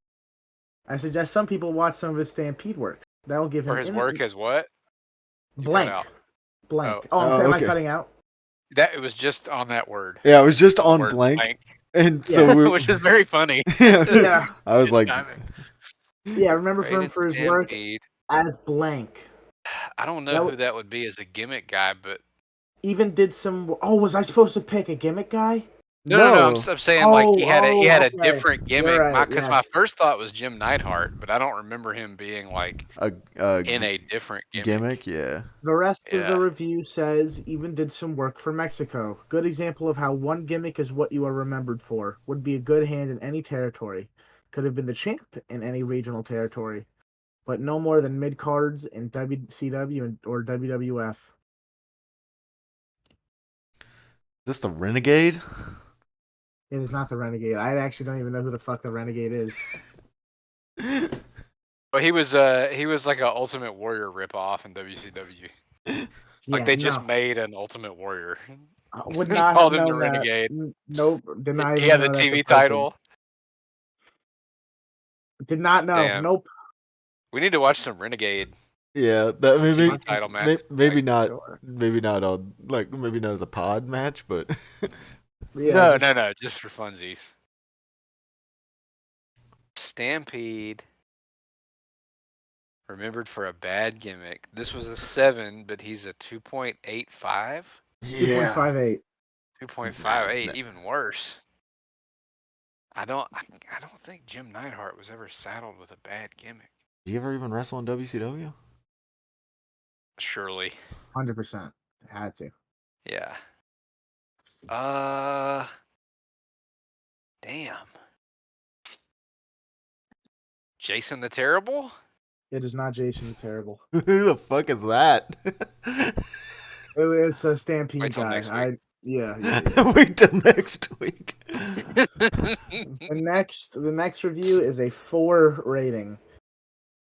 I suggest some people watch some of his Stampede works. That will give him For his work as what? You cut Blank. out. Blank. Am I Okay. cutting out? That it was just on that word. Yeah, it was just The on word blank. And so which is very funny. Yeah. I was like, yeah, remember Great him for his work Stampede. as Blank. I don't know who that would be as a gimmick guy, but even did some. Oh, was I supposed to pick a gimmick guy? No. I'm saying like he had a okay. different gimmick. Right, Because my first thought was Jim Neidhart, but I don't remember him being like in a different gimmick. Yeah. The rest of the review says even did some work for Mexico. Good example of how one gimmick is what you are remembered for. Would be a good hand in any territory. Could have been the champ in any regional territory, but no more than mid cards in WCW or WWF. Is this the Renegade? It is not the Renegade. I actually don't even know who the fuck the Renegade is. But he was like an Ultimate Warrior ripoff in WCW. Like they just made an Ultimate Warrior. I would not called have him the known that. Renegade. Nope. Did not even He had know the that's a TV person. title. Did not know. Damn. Nope. We need to watch some Renegade. Yeah, that TV title match. Maybe not. Sure. Maybe not on maybe not as a pod match, but no, just for funsies. Stampede. Remembered for a bad gimmick. This was a 7, but he's a 2.85. Yeah. 2.58. 2.58, even worse. I don't think Jim Neidhart was ever saddled with a bad gimmick. Did you ever even wrestle in WCW? Surely. 100%. Had to. Yeah. Damn. Jason the Terrible? It is not Jason the Terrible. Who the fuck is that? It's a Stampede Wait till guy. next week. Yeah. Wait till next week. The next review is a 4 rating.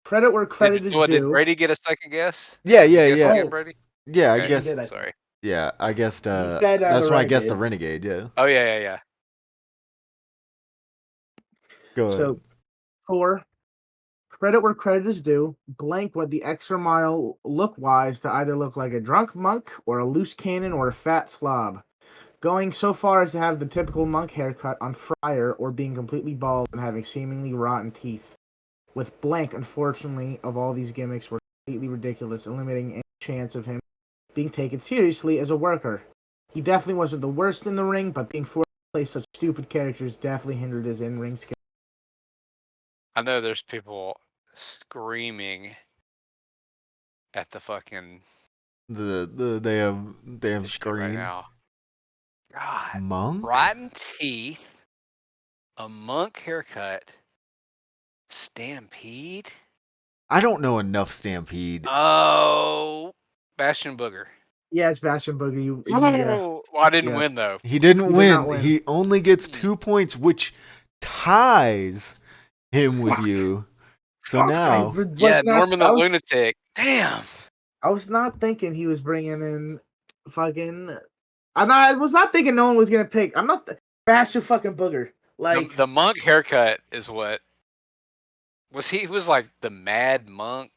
Credit where credit is Did due. Brady get a second guess? Yeah, Did you yeah, guess yeah. again, Brady? Yeah, I Okay. guess. He did, Sorry. Yeah, I guessed. He said, That's the why I guessed the Renegade. Renegade. Yeah. Oh yeah. Go ahead. So 4. Credit where credit is due. Blank went the extra mile look-wise to either look like a drunk monk or a loose cannon or a fat slob. Going so far as to have the typical monk haircut on Friar or being completely bald and having seemingly rotten teeth. With Blank, unfortunately, of all these gimmicks were completely ridiculous, eliminating any chance of him being taken seriously as a worker. He definitely wasn't the worst in the ring, but being forced to play such stupid characters definitely hindered his in-ring skill. I know there's people screaming at the fucking The damn screen right now. God. monk. Rotten teeth. A monk haircut. Stampede. I don't know enough Stampede. Oh, Bastion Booger. Yeah, it's Bastion Booger. Well, I didn't win though. He didn't He did win. not win. He only gets 2 points, which ties him with Fuck. you. So Fuck, now, Norman the Lunatic. Damn. I was not thinking he was bringing in fucking. I was not thinking no one was gonna pick. I'm not Bastion fucking Booger. Like The monk haircut is what was he? He was like the Mad Monk,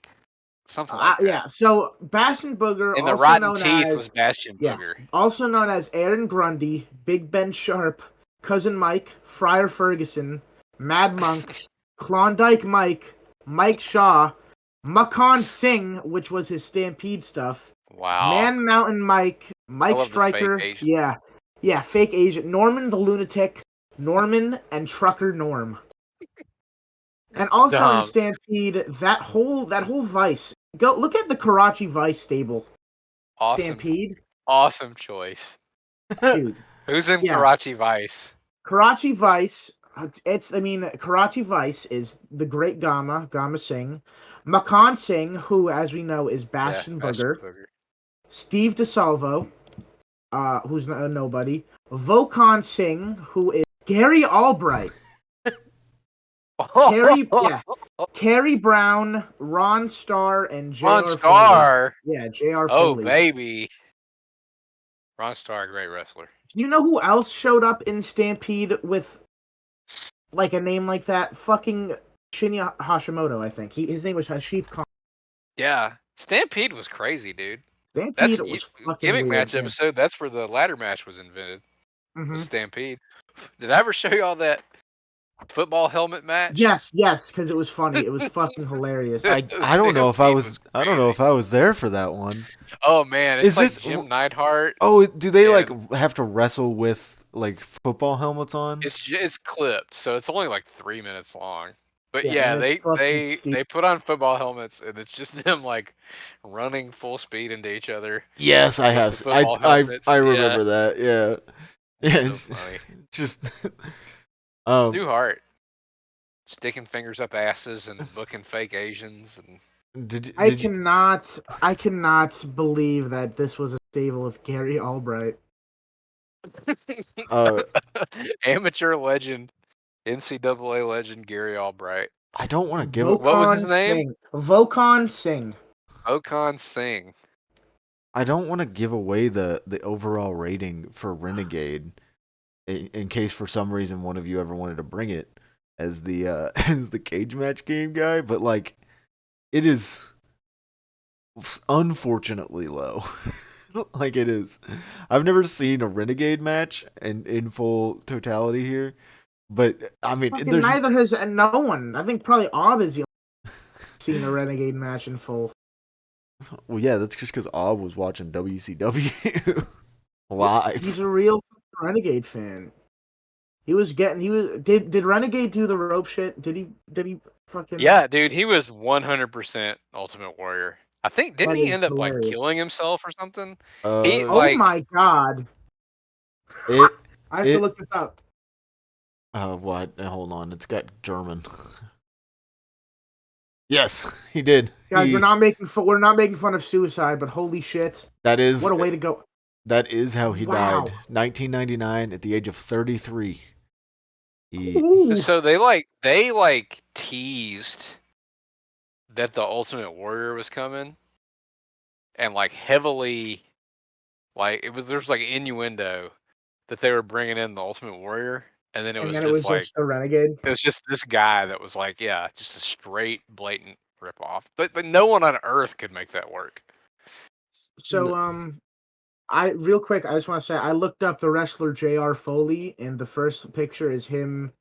something like that. Yeah. So Bastion Booger, And the also rotten known teeth as was Bastion Booger. also known as Aaron Grundy, Big Ben Sharp, Cousin Mike, Friar Ferguson, Mad Monk, Klondike Mike, Mike Shaw, Makan Singh, which was his Stampede stuff. Wow. Man Mountain Mike, Mike Stryker, fake agent, Norman the Lunatic, Norman and Trucker Norm. And also in Stampede, that whole Vice. Go look at the Karachi Vice stable. Awesome. Stampede. Awesome choice. Dude. Who's in Karachi Vice? Karachi Vice, Karachi Vice is the great Gama Singh, Makan Singh, who, as we know, is Bastion Booger. Steve DeSalvo, who's a nobody. Volkan Singh, who is Gary Albright. Kerry Brown, Ron Starr, and J.R. Ron Starr. Foley. Yeah, J.R. Oh, Foley. baby. Ron Starr, great wrestler. You know who else showed up in Stampede with like a name like that? Fucking Shinya Hashimoto, I think. His name was Hashif Khan. Yeah. Stampede was crazy, dude. Stampede was fucking gimmick weird, match episode. That's where the ladder match was invented. Mm-hmm. Was Stampede. Did I ever show you all that football helmet match? Yes, because it was funny. It was fucking hilarious. I don't know if I was there for that one. Oh man, it's like Jim Neidhart. Oh, do they like have to wrestle with like football helmets on? It's clipped, so it's only like 3 minutes long. But they put on football helmets, and it's just them like running full speed into each other. Yes, I have. I remember that. Yeah. Yeah, so funny. Just Stu Hart sticking fingers up asses and booking fake Asians and. I cannot believe that this was a stable of Gary Albright. Amateur legend, NCAA legend Gary Albright. I don't want to give what was his name? Volkan Singh. Volkan Singh. I don't want to give away the overall rating for Renegade in case for some reason one of you ever wanted to bring it as the as the cage match game guy, but like it is unfortunately low. Like it is. I've never seen a Renegade match in full totality here, but I mean, neither has no one. I think probably Ob is the only seen a Renegade match in full. Well, yeah, that's just because Ob was watching WCW live. He's a real Renegade fan. Did Renegade do the rope shit? Did he fucking? Yeah, dude, he was 100% Ultimate Warrior. I think didn't That he is end up like hilarious. killing himself or something? He Oh my god! It I have to look this up. What? Hold on, it's got German. Yes, he did. Guys, we're not making fun of suicide, but holy shit! That is what a way to go. That is how he Wow. died. 1999 at the age of 33. So they teased that the Ultimate Warrior was coming, and like heavily, like there's like innuendo that they were bringing in the Ultimate Warrior, and then it was just a renegade. It was just this guy that was like, yeah, just a straight, blatant ripoff. But no one on Earth could make that work. So I real quick, I just want to say I looked up the wrestler J.R. Foley, and the first picture is him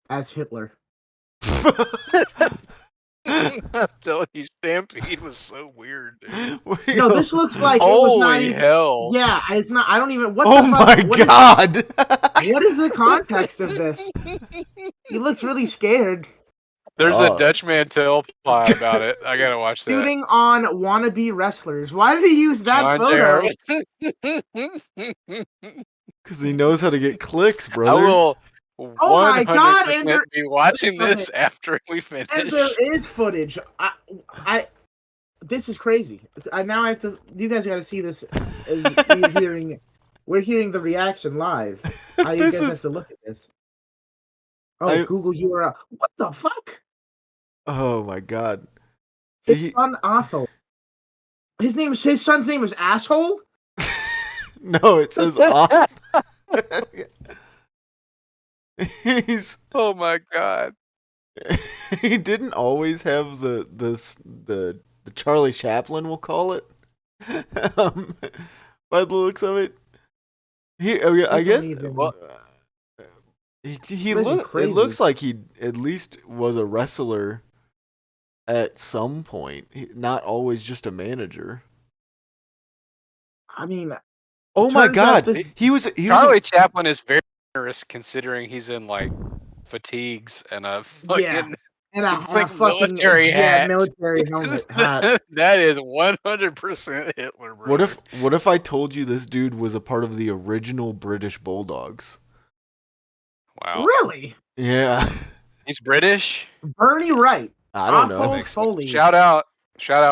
as Hitler. I'm telling you, Stampede was so weird, dude. No, this looks like Holy it was not even. Hell! Yeah, it's not. I don't even. What oh the my fuck? god! What is the context of this? He looks really scared. There's a Dutch Mantel pie about it. I gotta watch that. Shooting on wannabe wrestlers. Why did he use that photo? Because he knows how to get clicks, brother. I will. Oh my god! And be watching this after we finish. And there is footage. This is crazy. Now I have to. You guys got to see this. We're hearing the reaction live. You guys have to look at this. Oh, Google URL. What the fuck? Oh my god. His son Athol. His son's name is Asshole? No, it says Athol. Oh my god. He didn't always have the Charlie Chaplin, we'll call it. By the looks of it. I guess it looks like he at least was a wrestler at some point, not always just a manager. I mean, oh my god, Charlie Chaplin is very generous considering he's in like fatigues and a fucking and a fucking military hat. Military helmet hat. That is 100% Hitler, bro. What if I told you this dude was a part of the original British Bulldogs? Wow. Really? Yeah. He's British? Bernie Wright. I don't know. Foley. Shout out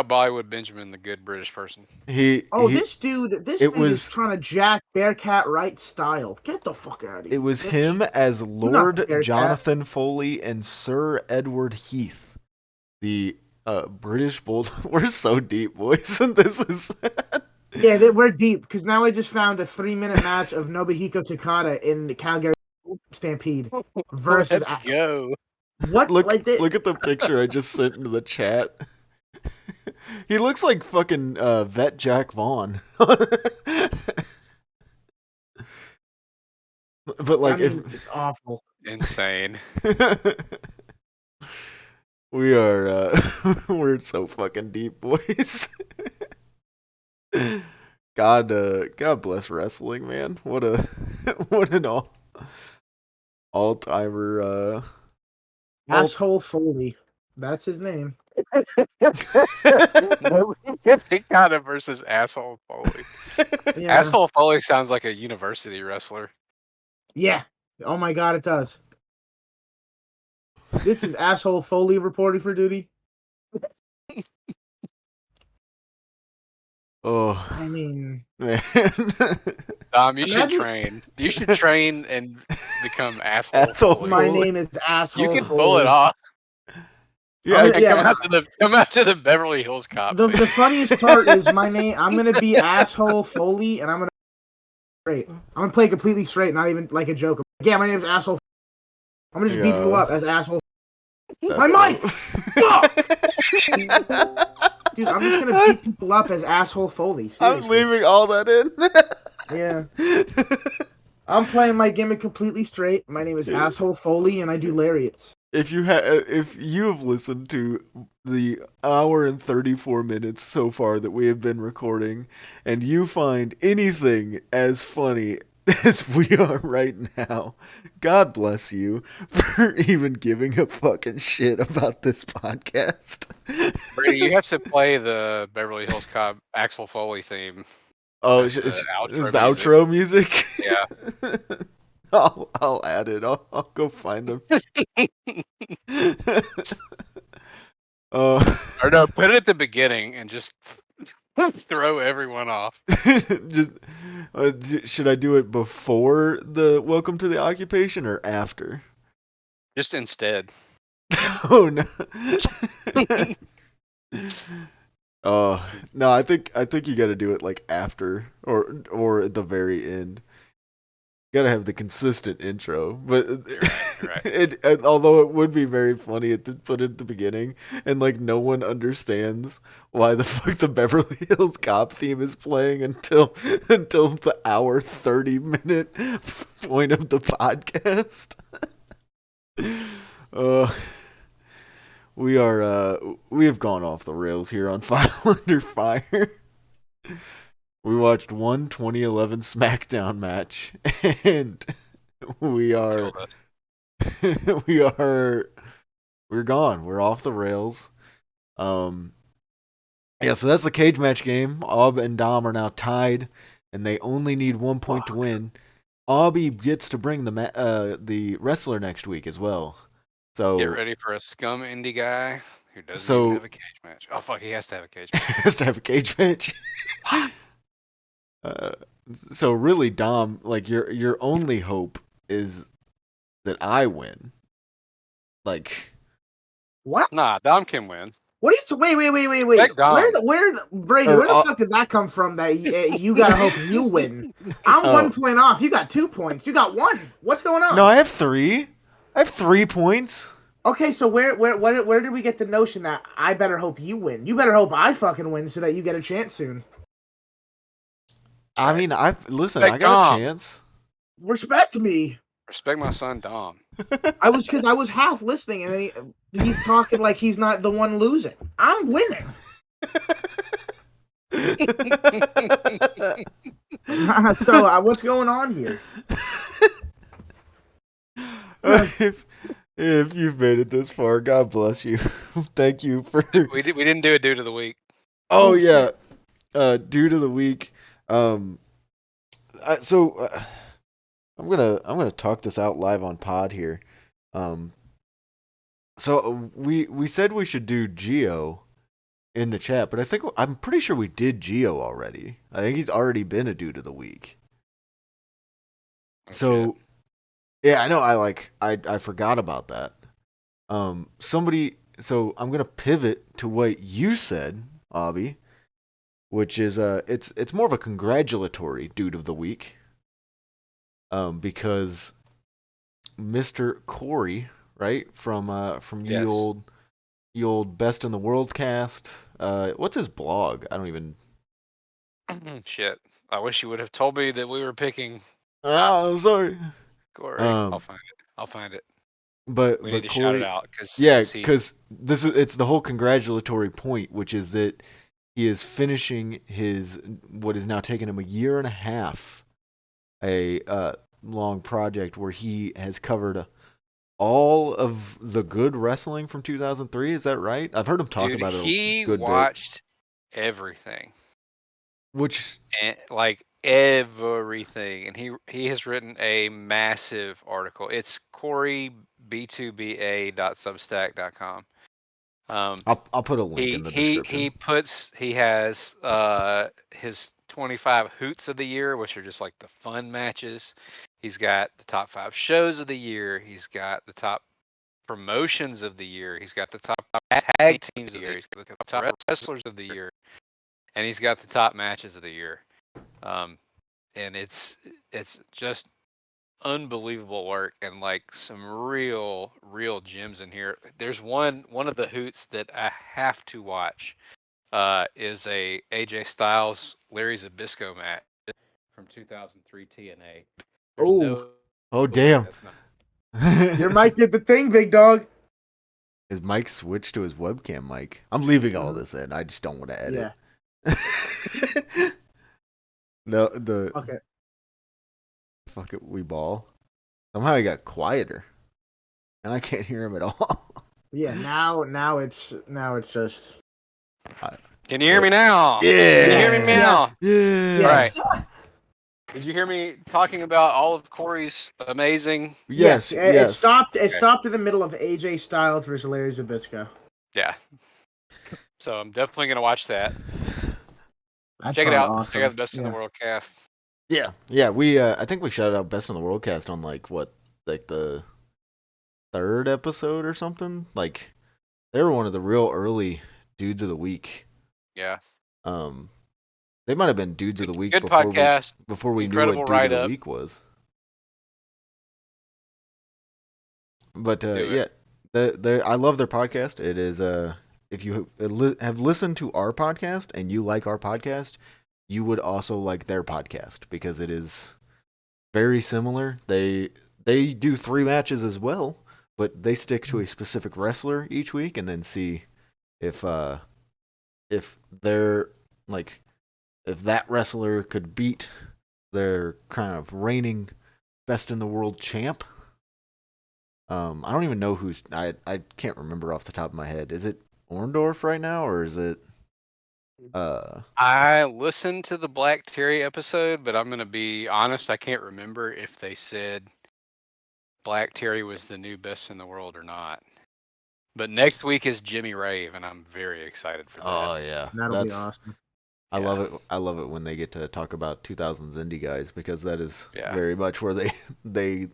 Bollywood Benjamin, the good British person. This dude is trying to jack Bearcat Wright's style. Get the fuck out of here. It was him as Lord Jonathan Foley and Sir Edward Heath, the British Bulldog. We're so deep, boys. This is. Yeah, we're deep because now I just found a 3-minute match of Nobuhiko Takada in the Calgary Stampede versus. Let's go. What? Look at the picture I just sent into the chat. He looks like fucking vet Jack Vaughn. But like, it's awful, insane. We are we're so fucking deep, boys. God bless wrestling, man. What an all-timer. Asshole Foley. That's his name. Takada versus Asshole Foley. Yeah. Asshole Foley sounds like a university wrestler. Yeah. Oh my god, it does. This is Asshole Foley reporting for duty. Oh, I mean, man. You should train. You should train and become Asshole Foley. My name is Asshole Foley. You can Foley. pull it off. Yeah, come out to the Beverly Hills Cop. The funniest part is my name. I'm gonna be Asshole Foley, and I'm gonna straight. I'm gonna play completely straight, not even like a joke. Yeah, my name is Asshole. I'm gonna just beat people up as Asshole. My mic. Dude, I'm just gonna beat people up as Asshole Foley. Seriously. I'm leaving all that in. Yeah. I'm playing my gimmick completely straight. My name is Asshole Foley, and I do lariats. If you have listened to the hour and 34 minutes so far that we have been recording, and you find anything as funny as we are right now. God bless you for even giving a fucking shit about this podcast. Brady, you have to play the Beverly Hills Cop Axel Foley theme. Oh, As the is outro the music. outro music? Yeah. I'll add it. I'll go find them. Or no, put it at the beginning and just throw everyone off. just should I do it before the welcome to the occupation or after? Just instead. Oh no. No, I think you got to do it like after or at the very end. Got to have the consistent intro, but right. although it would be very funny to put it at the beginning and like no one understands why the fuck the Beverly Hills Cop theme is playing until the hour 30-minute point of the podcast. We have gone off the rails here on File Under Fire. We watched one 2011 SmackDown match, and we are we're gone. We're off the rails. Yeah, so that's the cage match game. Ob and Dom are now tied, and they only need 1 point to win. Obby gets to bring the wrestler next week as well. So get ready for a scum indie guy who doesn't even have a cage match. Oh fuck, he has to have a cage match. He has to have a cage match. So really, Dom, like your only hope is that I win. Like what? Nah, Dom can win. What are you? Wait. Brady? Where the fuck did that come from? That you gotta hope you win. I'm 1 point off. You got 2 points. You got 1. What's going on? No, I have 3. I have 3 points. Okay, so where did we get the notion that I better hope you win? You better hope I fucking win so that you get a chance soon. I mean, I got a chance. Respect me. Respect my son Dom. I was half listening, and then he's talking like he's not the one losing. I'm winning. So what's going on here? If you've made it this far, God bless you. Thank you for. We didn't do a dude of the week. Oh yeah, dude of the week. I'm gonna talk this out live on pod here. So we said we should do Geo in the chat, but I'm pretty sure we did Geo already. I think he's already been a dude of the week. So shit. Yeah, I know. I forgot about that. So I'm gonna pivot to what you said, Obby, which is it's more of a congratulatory dude of the week. Because Mr. Corey, right, from yes. the old Best in the World cast. What's his blog? I don't even. Shit. I wish you would have told me that we were picking. Oh, I'm sorry. Corey. I'll find it. But we need to Corey, shout it out because it's the whole congratulatory point, which is that he is finishing what is now taking him a year and a half, a long project where he has covered all of the good wrestling from 2003. Is that right? I've heard him talk about it a good bit. He watched everything. And like everything, and he has written a massive article. It's CoreyB2BA.substack.com. I'll put a link in the description. He has his 25 hoots of the year, which are just like the fun matches. He's got the top 5 shows of the year. He's got the top promotions of the year. He's got the top tag teams of the year. He's got the top wrestlers of the year, and he's got the top matches of the year. And it's just unbelievable work, and like some real gems in here. There's one of the hoots that I have to watch is a AJ Styles Larry Zbyszko match from 2003 TNA. Oh damn. Your mic did the thing, big dog. His mic switched to his webcam mic. I'm leaving all this in. I just don't want to edit. Yeah. Okay. Fuck it, we ball. Somehow he got quieter, and I can't hear him at all. Yeah, now it's just. Can you hear me now? Yeah. Can you hear me Yes. now? Yeah. All Yes. right. Did you hear me talking about all of Corey's amazing? Yes. It stopped. It Okay. stopped in the middle of AJ Styles versus Larry Zbyszko. Yeah. So I'm definitely gonna watch that. That's Check it out. awesome. Check out the Best in the World cast. Yeah. We I think we shouted out Best in the World cast on like the third episode or something. Like they were one of the real early dudes of the week. Yeah. They might have been dudes of the week Good podcast. before we knew Incredible what dude of the write-up. week was. But Do it. I love their podcast. It is if you have listened to our podcast and you like our podcast, you would also like their podcast because it is very similar. They do 3 matches as well, but they stick to a specific wrestler each week and then see if they're like if that wrestler could beat their kind of reigning best in the world champ. I don't even know who's. I can't remember off the top of my head. Is it Orndorff right now, or is it? I listened to the Black Terry episode, but I'm gonna be honest. I can't remember if they said Black Terry was the new best in the world or not. But next week is Jimmy Rave, and I'm very excited for that. Oh yeah, That'll be awesome. I love it. I love it when they get to talk about 2000s indie guys because that is Yeah. very much where they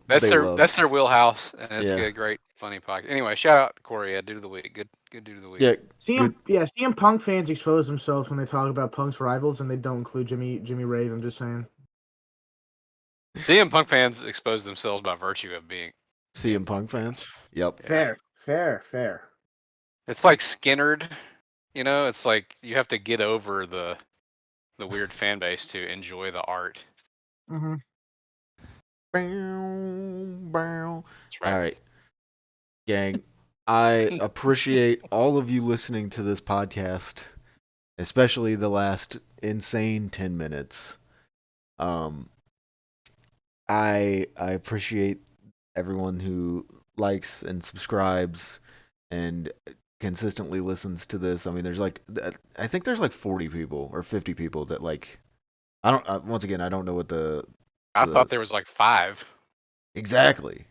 That's love. their wheelhouse, and it's Yeah. a great funny podcast. Anyway, shout out to Corey. Yeah, dude of the week. Good dude of the week. Yeah. CM Punk fans expose themselves when they talk about Punk's rivals and they don't include Jimmy Rave. I'm just saying. CM Punk fans expose themselves by virtue of being CM Punk fans. Yep. Yeah. Fair. It's like Skinnerd, you know. It's like you have to get over the weird fan base to enjoy the art. Mm-hmm. That's right. All right, gang. I appreciate all of you listening to this podcast, especially the last insane 10 minutes. I appreciate everyone who likes and subscribes and consistently listens to this. I mean, I think there's like 40 people or 50 people that like. I don't. Once again, I don't know what I thought there was like 5. exactly.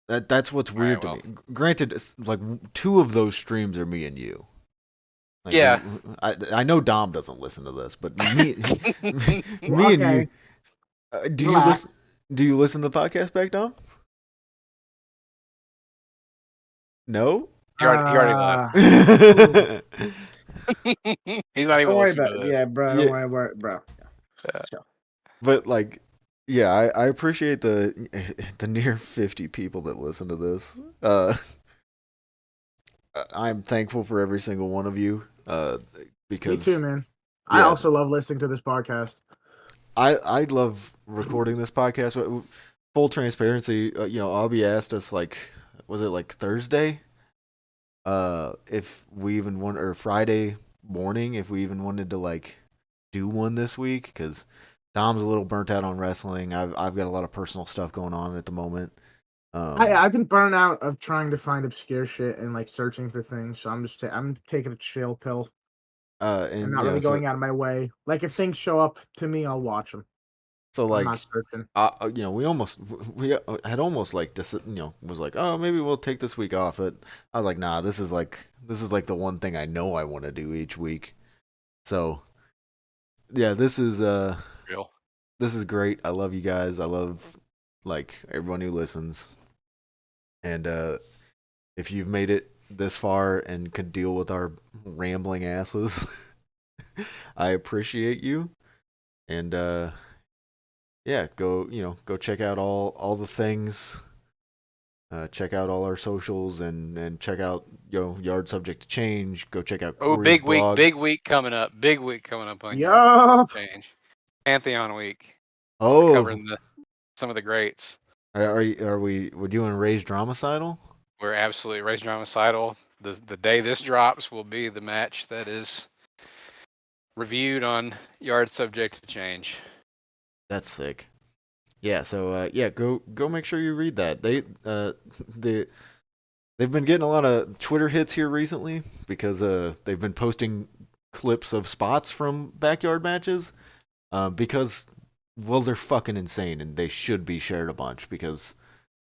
That's what's weird to me. Granted, like 2 of those streams are me and you. Like, yeah. I know Dom doesn't listen to this, but me Okay. and you. Do you listen to the podcast back, Dom? No. He already left. He's not even listening to this. Yeah, bro. Don't worry about it, bro. Yeah. But like, yeah, I appreciate the near 50 people that listen to this. I'm thankful for every single one of you. Because me too, man. Yeah. I also love listening to this podcast. I love recording this podcast. Full transparency, Abby asked us like, was it like Thursday? If we even want, or Friday morning, if we even wanted to like do one this week, because Dom's a little burnt out on wrestling. I've got a lot of personal stuff going on at the moment. I've been burnt out of trying to find obscure shit and like searching for things. So I'm just I'm taking a chill pill. And I'm not really going out of my way. Like if things show up to me, I'll watch them. So like, I'm not searching. we had almost like was like, oh, maybe we'll take this week off. But I was like, nah, this is like the one thing I know I want to do each week. So yeah, this is real. This is great. I love you guys. I love like everyone who listens. And if you've made it this far and could deal with our rambling asses, I appreciate you. And yeah, go check out all the things. Check out all our socials and check out Yard Subject to Change. Go check out Corey's blog. Big week coming up on Yard Subject to Change. Pantheon week. Oh, we're covering some of the greats. Are we doing Ray's Dramacidal? We're absolutely Ray's Dramacidal. The day this drops will be the match that is reviewed on Yard Subject to Change. That's sick. Yeah, so yeah, go make sure you read that. They they've been getting a lot of Twitter hits here recently because they've been posting clips of spots from backyard matches because well they're fucking insane and they should be shared a bunch because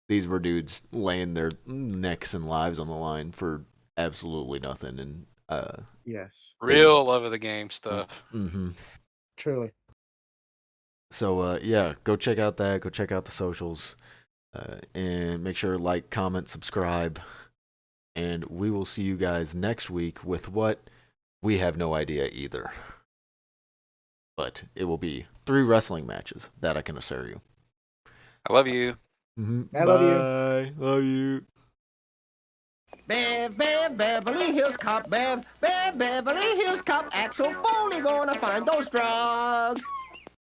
these were dudes laying their necks and lives on the line for absolutely nothing and yes, they just Real love of the game stuff. mm-hmm. truly. So yeah, go check out that. Go check out the socials, and make sure to like, comment, subscribe, and we will see you guys next week with what we have no idea either. But it will be 3 wrestling matches that I can assure you. I love you. I love you. Bye. Love you. Bev, Bev, Beverly Hills Cop, Bev, Bev, Beverly Hills Cop, actual Foley gonna find those drugs.